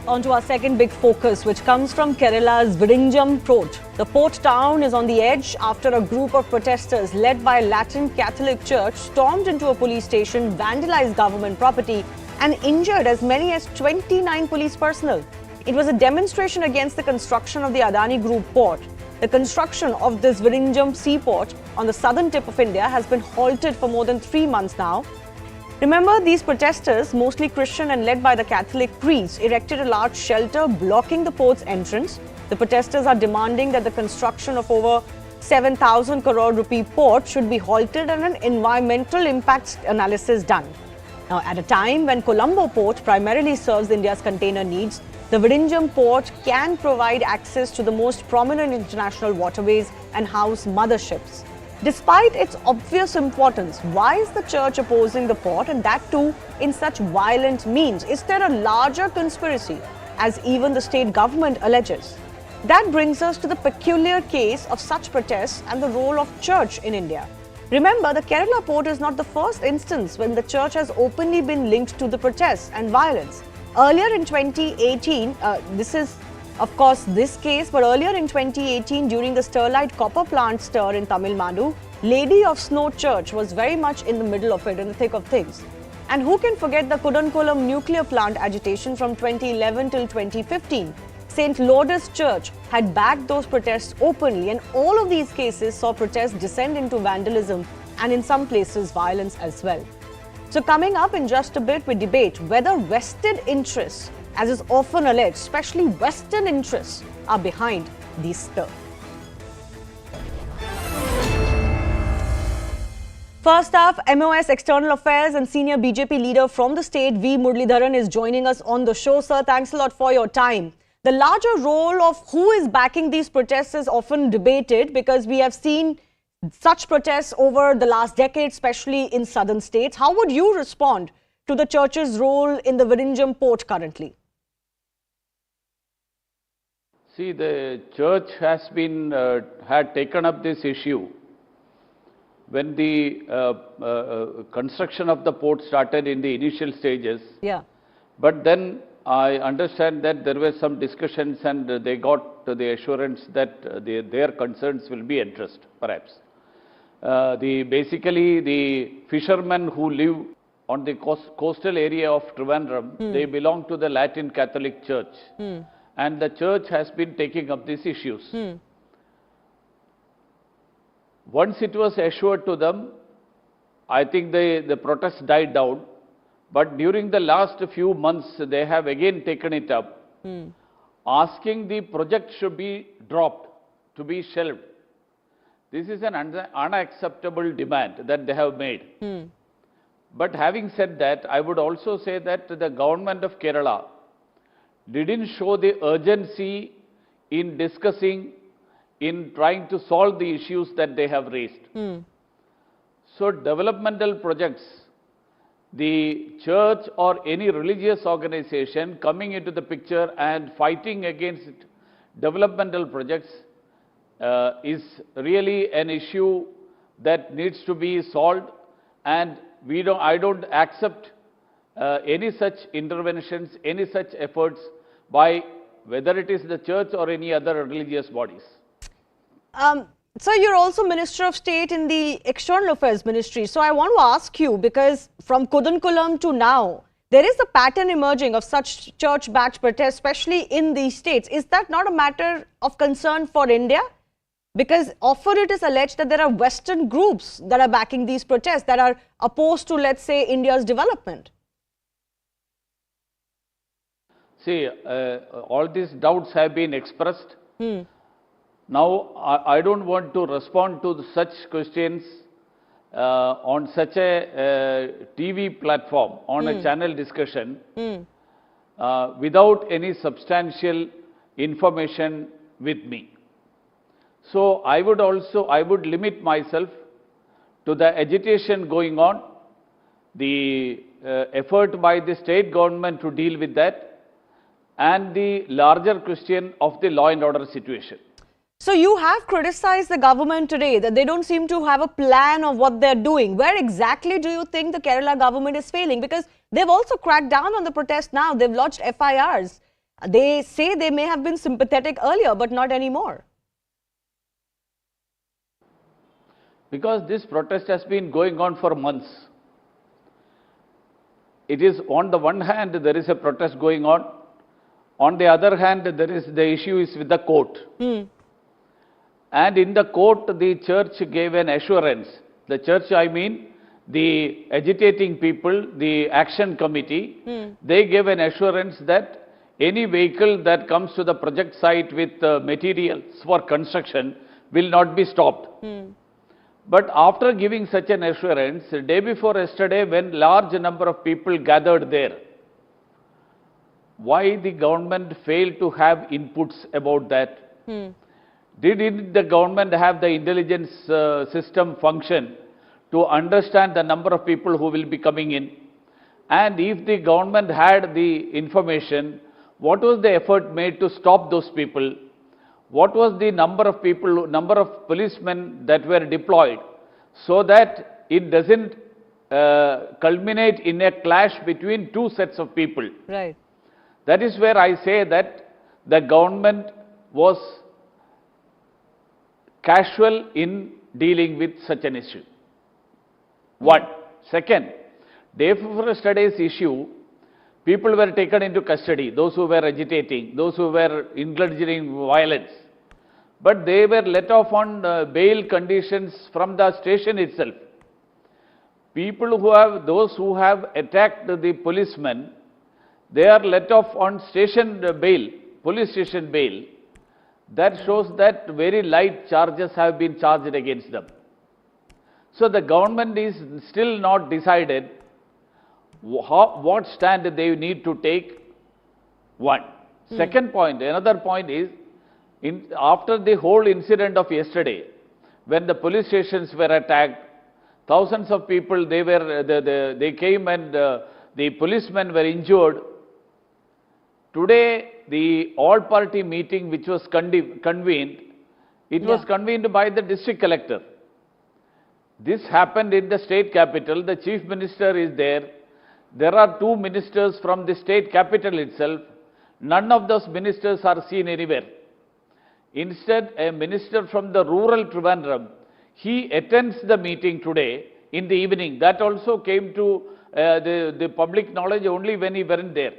On to our second big focus, which comes from Kerala's Vizhinjam port. The port town is on the edge after a group of protesters led by a Latin Catholic church stormed into a police station, vandalized government property and injured as many as 29 police personnel. It was a demonstration against the construction of the Adani Group port. The construction of this Vizhinjam Seaport on the southern tip of India has been halted for more than 3 months now. Remember, these protesters, mostly Christian and led by the Catholic priests, erected a large shelter blocking the port's entrance. The protesters are demanding that the construction of over 7,000 crore rupee port should be halted and an environmental impact analysis done. Now, at a time when Colombo port primarily serves India's container needs, the Vizhinjam port can provide access to the most prominent international waterways and house motherships. Despite its obvious importance, why is the church opposing the port, and that too in such violent means? Is there a larger conspiracy, as even the state government alleges? That brings us to the peculiar case of such protests and the role of church in India. Remember, the Kerala port is not the first instance when the church has openly been linked to the protests and violence. Earlier in 2018, this is of course this case, but earlier in 2018, during the Sterlite copper plant stir in Tamil Nadu, Lady of Snow Church was very much in the middle of it, in the thick of things. And who can forget the Kudankulam nuclear plant agitation from 2011 till 2015? St. Lourdes Church had backed those protests openly, and all of these cases saw protests descend into vandalism and in some places violence as well. So coming up in just a bit, we debate whether vested interests, as is often alleged, especially Western interests, are behind these stir. First up, MOS External Affairs and senior BJP leader from the state, V. Muralidharan, is joining us on the show. Sir, thanks a lot for your time. The larger role of who is backing these protests is often debated because we have seen such protests over the last decade, especially in southern states. How would you respond to the church's role in the Vizhinjam port currently? See, the church has been had taken up this issue when the construction of the port started in the initial stages. Yeah. But then I understand that there were some discussions and they got the assurance that their concerns will be addressed, perhaps. Basically, the fishermen who live on the coastal area of Trivandrum, they belong to the Latin Catholic Church. And the church has been taking up these issues. Once it was assured to them, I think the protest died down. But during the last few months, they have again taken it up, asking the project should be dropped, to be shelved. This is an unacceptable demand that they have made. But having said that, I would also say that the government of Kerala didn't show the urgency in discussing, in trying to solve the issues that they have raised. So developmental projects, the church or any religious organization coming into the picture and fighting against developmental projects is really an issue that needs to be solved, and I don't accept any such interventions, any such efforts by whether it is the church or any other religious bodies. So you're also Minister of State in the External Affairs Ministry. So I want to ask you, because from Kudankulam to now, there is a pattern emerging of such church-backed protests, especially in these states. Is that not a matter of concern for India? Because often it is alleged that there are Western groups that are backing these protests, that are opposed to, let's say, India's development. See, all these doubts have been expressed. Now, I don't want to respond to such questions on such a TV platform, on a channel discussion, without any substantial information with me. So I would limit myself to the agitation going on, the effort by the state government to deal with that, and the larger question of the law and order situation. So you have criticized the government today that they don't seem to have a plan of what they're doing. Where exactly do you think the Kerala government is failing? Because they've also cracked down on the protest now. They've lodged FIRs. They say they may have been sympathetic earlier, but not anymore. Because this protest has been going on for months. It is, on the one hand, there is a protest going on. On the other hand, the issue is with the court. And in the court, the church gave an assurance. The church, I mean, the agitating people, the action committee, they gave an assurance that any vehicle that comes to the project site with materials for construction will not be stopped. But after giving such an assurance, the day before yesterday, when large number of people gathered there, why the government failed to have inputs about that? Did the government have the intelligence system function to understand the number of people who will be coming in? And if the government had the information, what was the effort made to stop those people? What was the number of people, number of policemen that were deployed, so that it doesn't culminate in a clash between two sets of people? Right. That is where I say that the government was casual in dealing with such an issue. One. Second, day before yesterday's issue, people were taken into custody, those who were agitating, those who were indulging in violence. But they were let off on bail conditions from the station itself. People who have, those who have attacked the policemen, they are let off on station bail, police station bail. That shows that very light charges have been charged against them. So the government is still not decided what stand they need to take. One. Second point, another point is, after the whole incident of yesterday, when the police stations were attacked, thousands of people, they came and the policemen were injured. Today, the all-party meeting which was convened, it was convened by the district collector. This happened in the state capital. The chief minister is there. There are two ministers from the state capital itself. None of those ministers are seen anywhere. Instead, a minister from the rural Trivandrum, he attends the meeting today in the evening. That also came to the public knowledge only when he weren't there.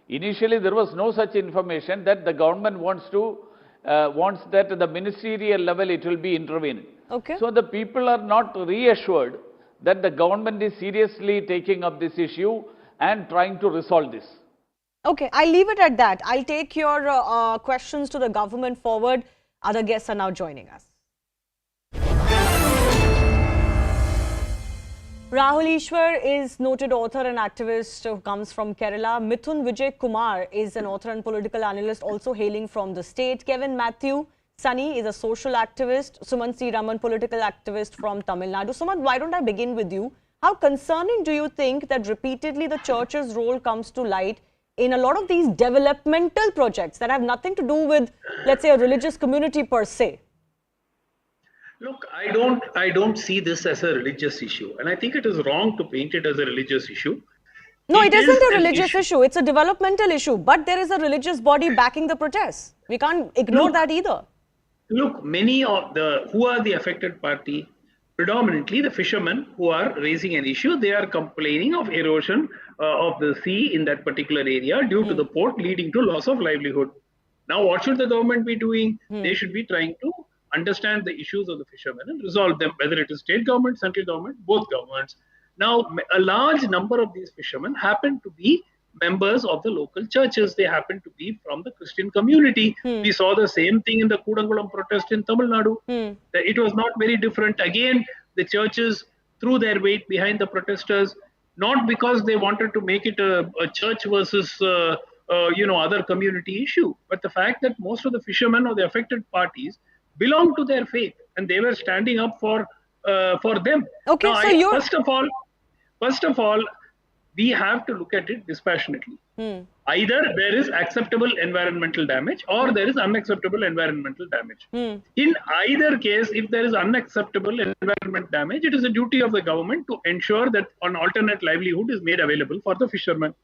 Initially, there was no such information that the government wants that at the ministerial level it will be intervened. Okay. So the people are not reassured that the government is seriously taking up this issue and trying to resolve this. Okay, I'll leave it at that. I'll take your questions to the government forward. Other guests are now joining us. Rahul Ishwar is noted author and activist who comes from Kerala. Mithun Vijay Kumar is an author and political analyst also hailing from the state. Kevin Matthew Sunny is a social activist. Sumant C. Raman, political activist from Tamil Nadu. Sumant, why don't I begin with you? How concerning do you think that repeatedly the church's role comes to light in a lot of these developmental projects that have nothing to do with, let's say, a religious community per se? Look, I don't see this as a religious issue, and I think it is wrong to paint it as a religious issue. No, it isn't a religious issue. It's a developmental issue, but there is a religious body backing the protests. We can't ignore that either. Look, many of who are the affected party, predominantly the fishermen who are raising an issue, they are complaining of erosion of the sea in that particular area due to the port, leading to loss of livelihood. Now, what should the government be doing? They should be trying to understand the issues of the fishermen and resolve them, whether it is state government, central government, both governments. Now, a large number of these fishermen happen to be members of the local churches. They happen to be from the Christian community. We saw the same thing in the Kudangulam protest in Tamil Nadu. It was not very different. Again, the churches threw their weight behind the protesters, not because they wanted to make it a church versus other community issue, but the fact that most of the fishermen or the affected parties belong to their faith, and they were standing up for them. Okay, now, so first of all, we have to look at it dispassionately. Either there is acceptable environmental damage or there is unacceptable environmental damage. In either case, if there is unacceptable environment damage, it is a duty of the government to ensure that an alternate livelihood is made available for the fishermen.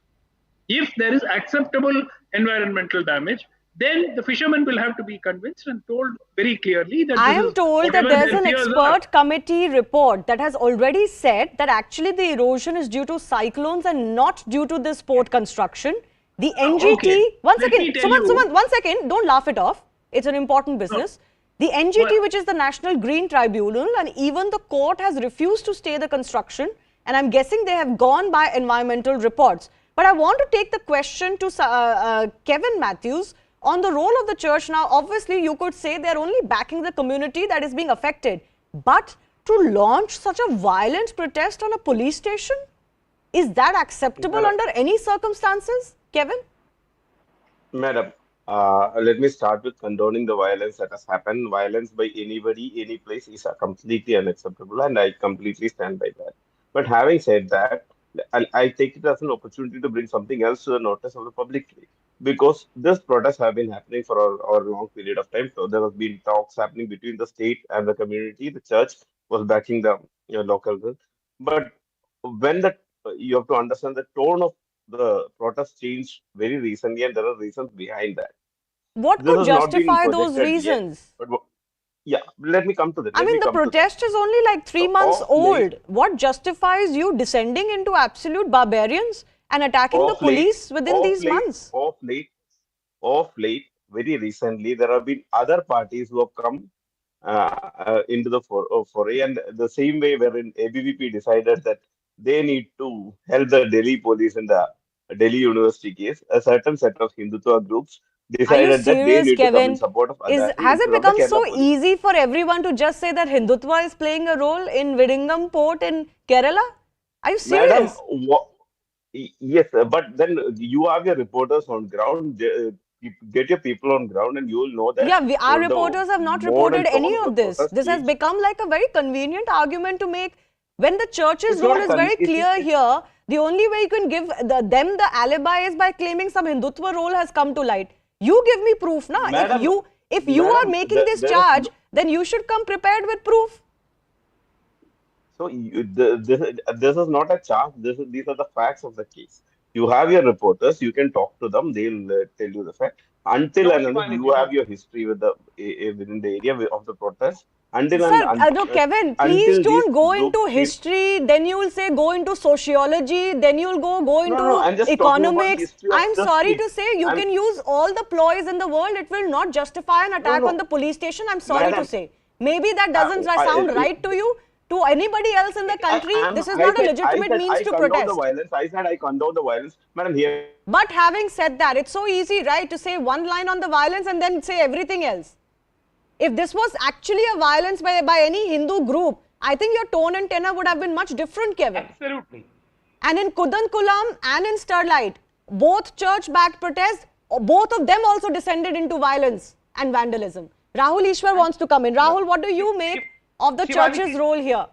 If there is acceptable environmental damage, then the fishermen will have to be convinced and told very clearly that I this am is told that whatever there's their an fears are. expert committee report that has already said that actually the erosion is due to cyclones and not due to this port construction. The NGT, Okay. one Let second, me tell Suman, you- 1 second, don't laugh it off. It's an important business. The NGT, which is the National Green Tribunal, and even the court has refused to stay the construction, and I'm guessing they have gone by environmental reports. But I want to take the question to Kevin Matthews on the role of the church. Now, obviously, you could say they're only backing the community that is being affected. But to launch such a violent protest on a police station, is that acceptable under any circumstances, Kevin? Madam, let me start with condoning the violence that has happened. Violence by anybody, any place is completely unacceptable, and I completely stand by that. But having said that, I take it as an opportunity to bring something else to the notice of the public, because this protests have been happening for a long period of time. So there have been talks happening between the state and the community. The church was backing the local group. But when you have to understand the tone of the protest changed very recently, and there are reasons behind that. What This could has not been justify those projected yet, reasons? but yeah, let me come to that. I mean, the protest is only like 3 months old. What justifies you descending into absolute barbarians and attacking the police within these months? Of late, very recently, there have been other parties who have come into the foray, and the same way wherein ABVP decided that they need to help the Delhi police in the Delhi University case, a certain set of Hindutva groups Are you decided that they serious, need to come in Kevin? support of Adabi Has it instead of the become Kerala so police. easy for everyone to just say that Hindutva is playing a role in Vizhinjam port in Kerala? Are you Madam, serious? yes, but then you have your reporters on ground. Get your people on ground, and you will know that. Yeah, our the reporters have not mode and reported any tone of the this. protest This has changed. become like a very convenient argument to make. When the church's It's role not is very it's- clear here, the only way you can give them the alibi is by claiming some Hindutva role has come to light. You give me proof, na? Madam, if you are madam, making this there is charge, then you should come prepared with proof. So this is not a charge. These are the facts of the case. You have your reporters. You can talk to them. They'll tell you the fact. Until and unless you have your history with the within the area of the protest. Sir, no, Kevin, please until these don't go groups into feel- history. Then you will say go into sociology. Then you will go into No, I'm just talking about economics. history of I'm sorry to justice. say you I'm- can use all the ploys in the world. It will not justify an attack no. on the police station. I'm sorry to Madam, say. Maybe that doesn't sound right to you. To anybody else in the country, this is not a legitimate means to protest. The violence. I said I condone the violence. Madam, here. But having said that, it's so easy, right, to say one line on the violence and then say everything else. If this was actually a violence by any Hindu group, I think your tone and tenor would have been much different, Kevin. Absolutely. And in Kudankulam and in Sterlite, both church-backed protests, both of them also descended into violence and vandalism. Rahul Ishwar wants to come in. Rahul, what do you make of the church's role here?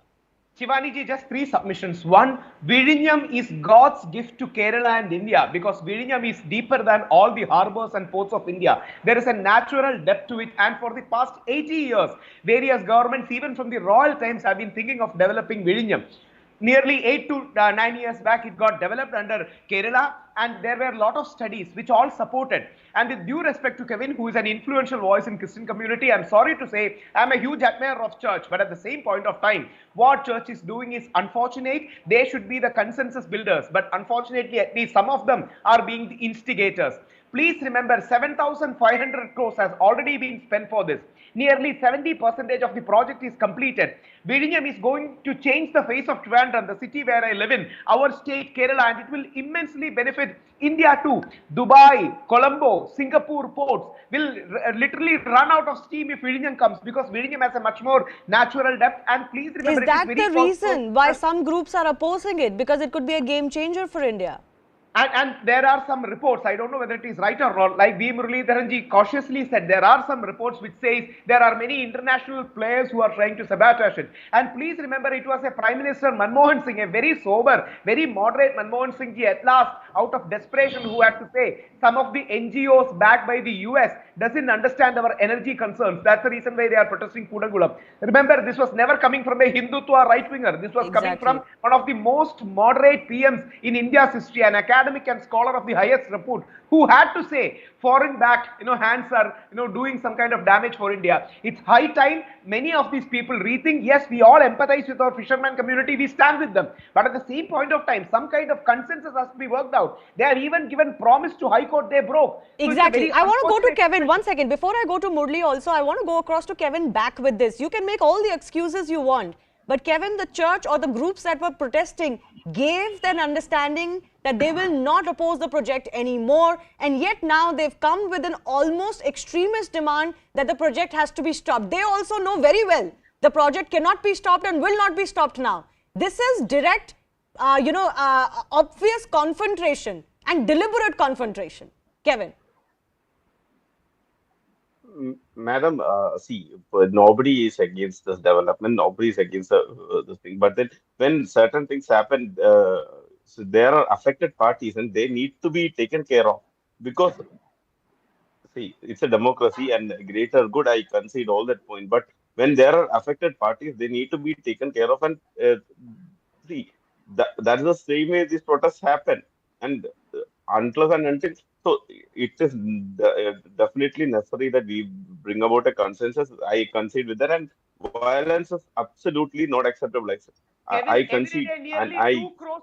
Shivani ji, just 3 submissions. One, Vizhinjam is God's gift to Kerala and India because Vizhinjam is deeper than all the harbors and ports of India. There is a natural depth to it, and for the past 80 years, various governments, even from the royal times, have been thinking of developing Vizhinjam. Nearly 8 to 9 years back, it got developed under Kerala, and there were a lot of studies which all supported. And with due respect to Kevin, who is an influential voice in Christian community, I'm sorry to say I'm a huge admirer of church, but at the same point of time, what church is doing is unfortunate. They should be the consensus builders, but unfortunately, at least some of them are being the instigators. Please remember, 7,500 crores has already been spent for this. Nearly 70% of the project is completed. Vizhinjam is going to change the face of Trivandrum, the city where I live in, our state, Kerala, and it will immensely benefit India too. Dubai, Colombo, Singapore ports will literally run out of steam if Vizhinjam comes because Vizhinjam has a much more natural depth. And please remember, Is that the reason why some groups are opposing it? Because it could be a game changer for India. And there are some reports, I don't know whether it is right or wrong, like V. Muralidharanji cautiously said, there are some reports which says there are many international players who are trying to sabotage it. And please remember, it was a Prime Minister Manmohan Singh, a very sober, very moderate Manmohan Singh ji at last, out of desperation, who had to say, some of the NGOs backed by the US doesn't understand our energy concerns. That's the reason why they are protesting Kudankulam. Remember, this was never coming from a Hindutva right-winger. This was coming from one of the most moderate PMs in India's history, and academic and scholar of the highest repute, who had to say foreign backed hands are doing some kind of damage for India. It's high time many of these people rethink. Yes, we all empathize with our fisherman community, we stand with them, but at the same point of time, some kind of consensus has to be worked out. They are even given promise to High Court, they broke. Exactly. I want to go to Kevin. One second. Before I go to Murli also, I want to go across to Kevin back with this. You can make all the excuses you want, but Kevin, the church or the groups that were protesting gave an understanding that they will not oppose the project anymore, and yet now they've come with an almost extremist demand that the project has to be stopped. They also know very well the project cannot be stopped and will not be stopped now. This is direct, obvious confrontation and deliberate confrontation. Kevin. Madam, see, nobody is against this development, nobody is against this thing. But then when certain things happen, so there are affected parties and they need to be taken care of. Because, see, it's a democracy and greater good, I concede all that point. But when there are affected parties, they need to be taken care of. And see, that's the same way these protests happen. And until and until, so it is definitely necessary that we bring about a consensus. I concede with that, and violence is absolutely not acceptable. I concede, and I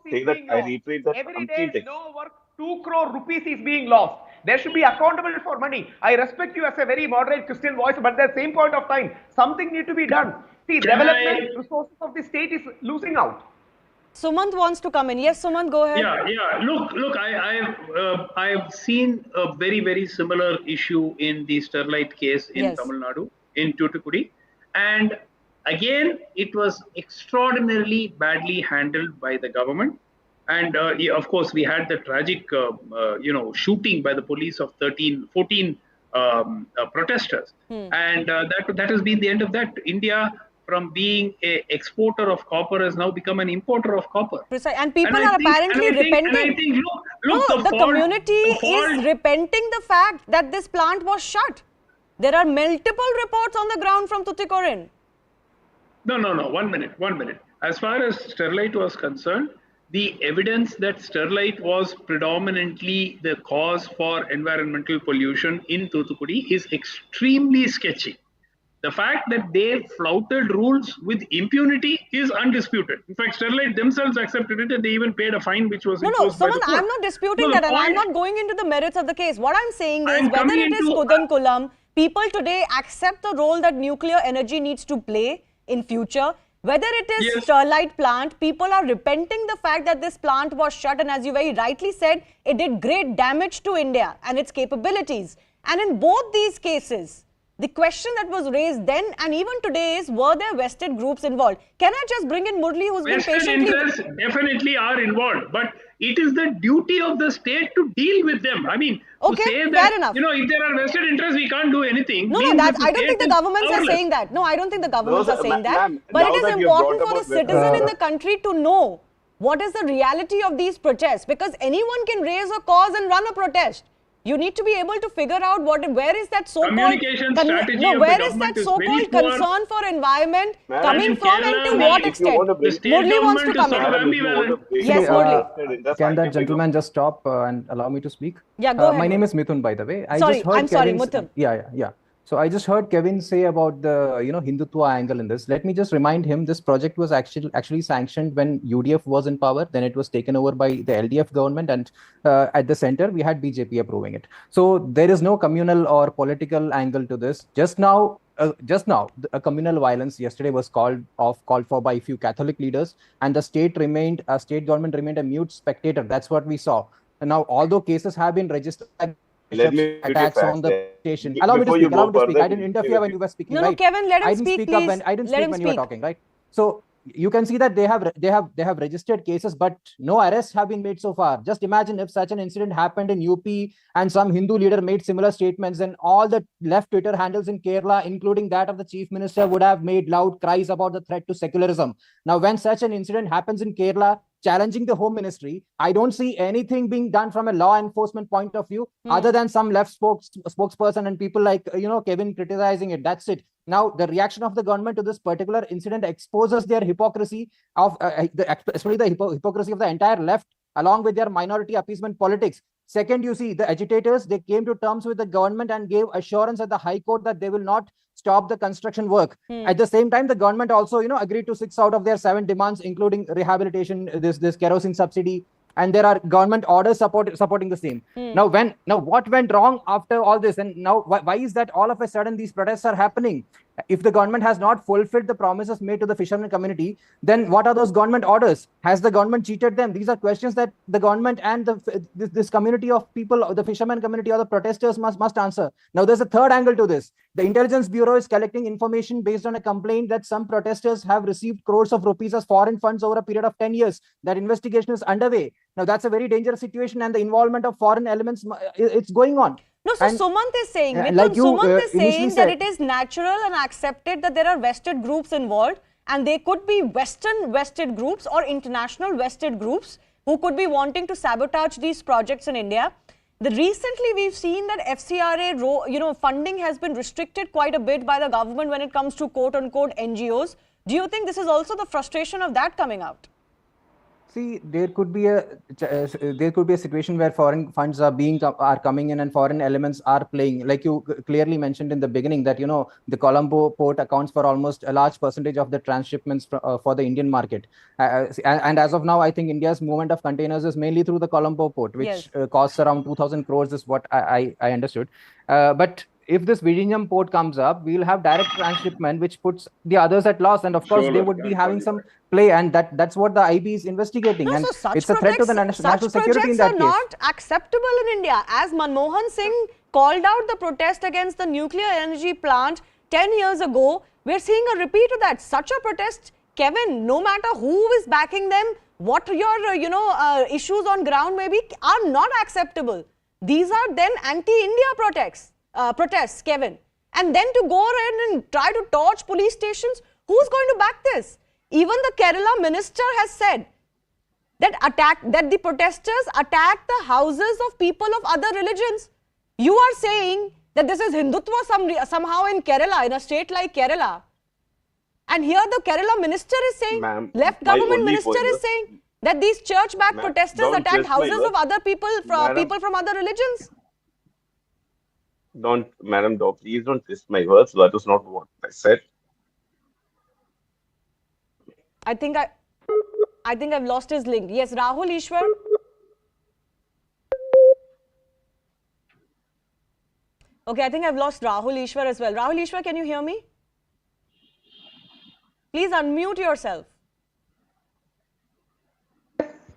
say that I reiterate that completely. No work, 2 crore rupees is being lost. There should be accountable for money. I respect you as a very moderate Christian voice, but at the same point of time, something need to be done. See, development resources of the state is losing out. Sumant wants to come in. Yes, Sumant, go ahead. Yeah. Look. I have seen a very, very similar issue in the Sterlite case in Tamil Nadu, in Tuticorin, and again, it was extraordinarily badly handled by the government. And of course, we had the tragic, shooting by the police of 14 protesters, and that has been the end of that. India, from being an exporter of copper, has now become an importer of copper. Precise. And people are apparently repenting. The community is repenting the fact that this plant was shut. There are multiple reports on the ground from Tuticorin. No. 1 minute. As far as Sterlite was concerned, the evidence that Sterlite was predominantly the cause for environmental pollution in Tuticorin is extremely sketchy. The fact that they flouted rules with impunity is undisputed. In fact, Sterlite themselves accepted it and they even paid a fine which was imposed by the court. I'm not disputing that, and I'm not going into the merits of the case. What I'm saying is whether it is Kudankulam, people today accept the role that nuclear energy needs to play in future. Whether it is Sterlite plant, people are repenting the fact that this plant was shut, and as you very rightly said, it did great damage to India and its capabilities. And in both these cases, the question that was raised then and even today is, were there vested groups involved? Can I just bring in Murli, who's been patiently... Vested interests definitely are involved, but it is the duty of the state to deal with them. I mean, to say that, fair enough. If there are vested interests, we can't do anything. I don't think the governments are saying that. No, I don't think the governments are saying that. But it is important for the citizen in the country to know what is the reality of these protests, because anyone can raise a cause and run a protest. You need to be able to figure out where is that so-called concern for environment coming from and to what extent. Murli wants to come in. Yes, Murli. Can that gentleman just stop and allow me to speak? Yeah, go ahead. My name is Mithun, by the way. I'm sorry, Mithun. Yeah. So I just heard Kevin say about the Hindutva angle in this. Let me just remind him this project was actually sanctioned when UDF was in power. Then it was taken over by the LDF government, and at the center we had BJP approving it. So there is no communal or political angle to this. Just now, a communal violence yesterday was called for by a few Catholic leaders, and the state government remained a mute spectator. That's what we saw. And now, although cases have been registered, attacks on the station. Allow me to speak. I didn't interfere when you were speaking. No, Kevin, let him speak, please. I didn't speak when you were talking, right? So you can see that they have registered cases, but no arrests have been made so far. Just imagine if such an incident happened in UP and some Hindu leader made similar statements, then all the left Twitter handles in Kerala, including that of the chief minister, would have made loud cries about the threat to secularism. Now, when such an incident happens in Kerala, challenging the home ministry, I don't see anything being done from a law enforcement point of view, other than some left spokesperson and people like Kevin criticizing it. That's it. Now, the reaction of the government to this particular incident exposes their hypocrisy of especially the hypocrisy of the entire left along with their minority appeasement politics. Second, you see the agitators, they came to terms with the government and gave assurance at the High Court that they will not stop the construction work. At the same time, the government also, agreed to 6 out of their 7 demands, including rehabilitation, this kerosene subsidy, and there are government orders supporting the same. Now, what went wrong after all this? And now, why is that all of a sudden these protests are happening? If the government has not fulfilled the promises made to the fishermen community, then what are those government orders? Has the government cheated them? These are questions that the government and this community of people, the fishermen community or the protesters must answer. Now, there's a third angle to this. The Intelligence Bureau is collecting information based on a complaint that some protesters have received crores of rupees as foreign funds over a period of 10 years. That investigation is underway. Now, that's a very dangerous situation, and the involvement of foreign elements, it's going on. No, so Sumant is saying, Sumant is saying that it is natural and accepted that there are vested groups involved, and they could be Western vested groups or international vested groups who could be wanting to sabotage these projects in India. Recently, we've seen that FCRA, funding has been restricted quite a bit by the government when it comes to quote-unquote NGOs. Do you think this is also the frustration of that coming out? See, there could be a situation where foreign funds are coming in and foreign elements are playing. Like you clearly mentioned in the beginning that the Colombo port accounts for almost a large percentage of the transshipments for the Indian market. And as of now, I think India's movement of containers is mainly through the Colombo port, which costs around 2,000 crores is what I understood. But if this Vizhinjam port comes up, we'll have direct transshipment, which puts the others at loss. And of course, they would be having some play. And that's what the IB is investigating. And so it's a threat to the national security in that case. Such projects are not acceptable in India. As Manmohan Singh called out the protest against the nuclear energy plant 10 years ago, we're seeing a repeat of that. Such a protest, Kevin, no matter who is backing them, what your issues on ground may be, are not acceptable. These are then anti-India protests, Kevin. And then to go ahead and try to torch police stations, who's going to back this? Even the Kerala minister has said that the protesters attacked the houses of people of other religions. You are saying that this is Hindutva somehow in Kerala, in a state like Kerala. And here the Kerala minister is saying, left government minister is saying that these church-backed protesters attacked houses of other people from other religions. Madam, please don't twist my words. That is not what I said. I think I've lost his link. Yes, Rahul Ishwar. Okay, I think I've lost Rahul Ishwar as well. Rahul Ishwar, can you hear me? Please unmute yourself.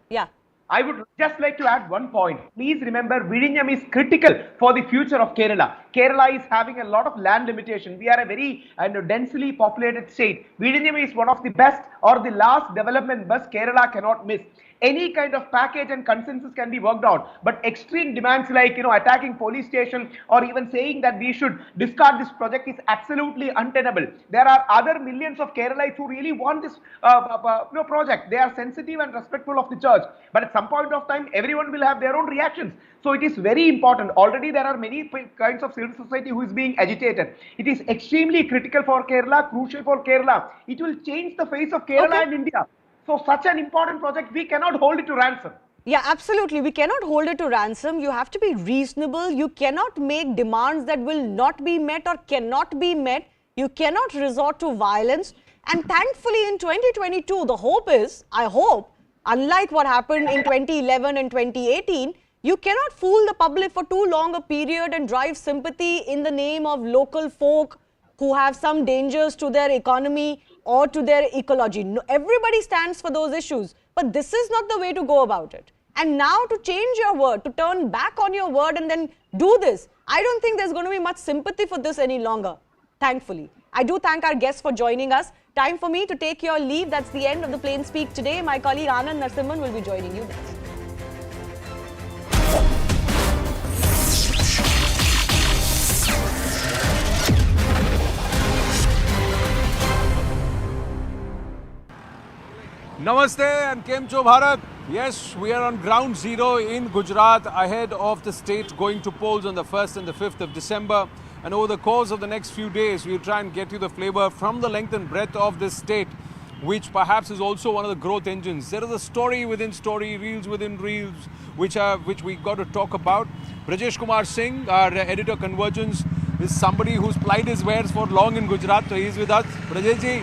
Yeah. I would just like to add one point. Please remember, Vizhinjam is critical for the future of Kerala. Kerala is having a lot of land limitation. We are a very densely populated state. Vizhinjam is one of the best or the last development bus Kerala cannot miss. Any kind of package and consensus can be worked out, but extreme demands like attacking police station or even saying that we should discard this project is absolutely untenable. There are other millions of Keralites who really want this project. They are sensitive and respectful of the church, but at some point of time everyone will have their own reactions. So it is very important. Already there are many kinds of civil society who is being agitated. It is extremely critical for Kerala, crucial for Kerala. It will change the face of Kerala and India. So such an important project, we cannot hold it to ransom. Yeah, absolutely. We cannot hold it to ransom. You have to be reasonable. You cannot make demands that will not be met or cannot be met. You cannot resort to violence. And thankfully in 2022, the hope is, I hope, unlike what happened in 2011 and 2018, you cannot fool the public for too long a period and drive sympathy in the name of local folk who have some dangers to their economy or to their ecology. No, everybody stands for those issues, but this is not the way to go about it. And now to change your word, to turn back on your word and then do this, I don't think there's going to be much sympathy for this any longer, thankfully. I do thank our guests for joining us. Time for me to take your leave. That's the end of the Plain Speak today. My colleague Anand Narsimhan will be joining you next. Namaste and Kem Cho Bharat. Yes, we are on ground zero in Gujarat ahead of the state going to polls on the 1st and the 5th of December. And over the course of the next few days, we'll try and get you the flavor from the length and breadth of this state. which perhaps is also one of the growth engines. There is a story within story, reels within reels, which we got to talk about. Brajesh Kumar Singh, our editor Convergence, is somebody who's plied his wares for long in Gujarat, so he's with us. Brajesh ji,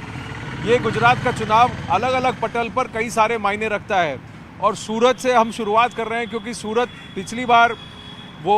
ये गुजरात का चुनाव अलग अलग पटल पर कई सारे मायने रखता है और सूरत से हम शुरुआत कर रहे हैं क्योंकि सूरत पिछली बार वो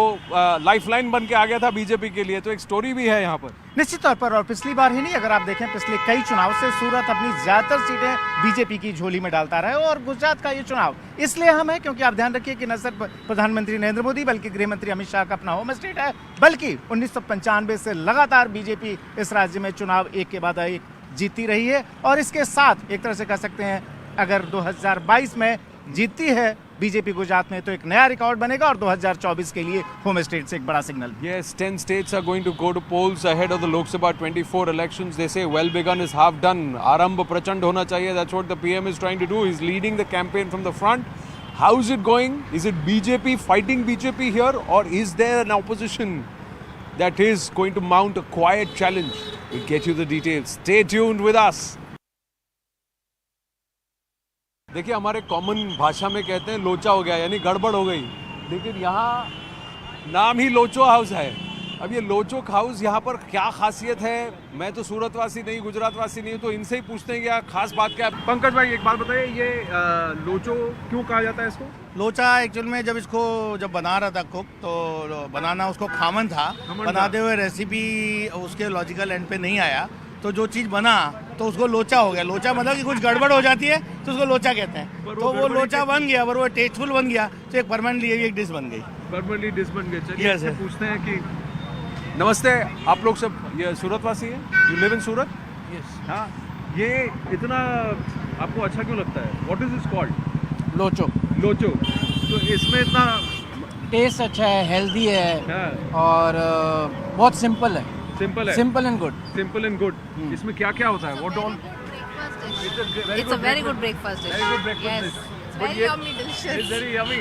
लाइफलाइन बन के आ गया था बीजेपी के लिए, तो एक स्टोरी भी है यहाँ पर। निश्चित तौर पर, और पिछली बार ही नहीं, अगर आप देखें पिछले कई चुनाव से सूरत अपनी ज्यादातर सीटें बीजेपी की झोली में डालता रहा है और गुजरात का ये चुनाव इसलिए अहम है क्योंकि आप ध्यान रखिए कि न सिर्फ प्रधानमंत्री नरेंद्र मोदी बल्कि गृह मंत्री अमित शाह का अपना होम स्टेट है, बल्कि 1995 से लगातार बीजेपी इस राज्य में चुनाव एक के बाद एक जीती रही है और इसके साथ एक तरह से कह सकते हैं अगर 2022 में जीतती है बीजेपी गुजरात में तो एक नया रिकॉर्ड बनेगा और 2024 के लिए होम स्टेट से एक बड़ा signal. Yes, 10 states are going to go to polls ahead of the Lok Sabha 24 elections. They say well begun is half done. Arambh prachand hona chahiye. That's what the PM is trying to do. He's leading the campaign from the front. How is it going? Is it BJP fighting BJP here, or is there an opposition that is going to mount a quiet challenge? We'll get you the details. Stay tuned with us. देखिए, हमारे common भाषा में कहते हैं लोचा हो गया, यानी गड़बड़ हो गई, लेकिन यहाँ नाम ही लोचो हाउस है। अब ये लोचो हाउस यहाँ पर क्या खासियत है, मैं तो सूरतवासी नहीं, गुजरातवासी नहीं हूँ, तो इनसे ही पूछते हैं क्या खास बात क्या है। पंकज भाई, एक बात बताइए, ये लोचो क्यों कहा जाता है इसको? लोचा एक्चुअल में जब बना रहा था कुक, तो बनाना उसको खामन था, बनाते हुए रेसिपी उसके लॉजिकल एंड पे नहीं आया, तो जो चीज़ बना तो उसको लोचा हो गया। लोचा मतलब कि कुछ गड़बड़ हो जाती है तो उसको लोचा कहते हैं, तो वो लोचा बन गया, पर वो टेस्टफुल बन गया, तो एक परमानेंटली एक डिश बन गई। परमानेंटली डिश बन गई। चलिए yes, पूछते हैं कि नमस्ते, आप लोग सब ये सूरतवासी हैं? You live in Surat? Yes. हाँ, ये इतना आपको अच्छा क्यों लगता है? What is this called? Locho. Locho, तो इसमें इतना टेस्ट अच्छा है, हेल्दी है और बहुत सिंपल है। सिंपल है, simple and good. Simple and good. इसमें क्या क्या होता है? What all? It's a very good breakfast dish. Very good breakfast yes. dish. Very yummy, delicious. It's very yummy.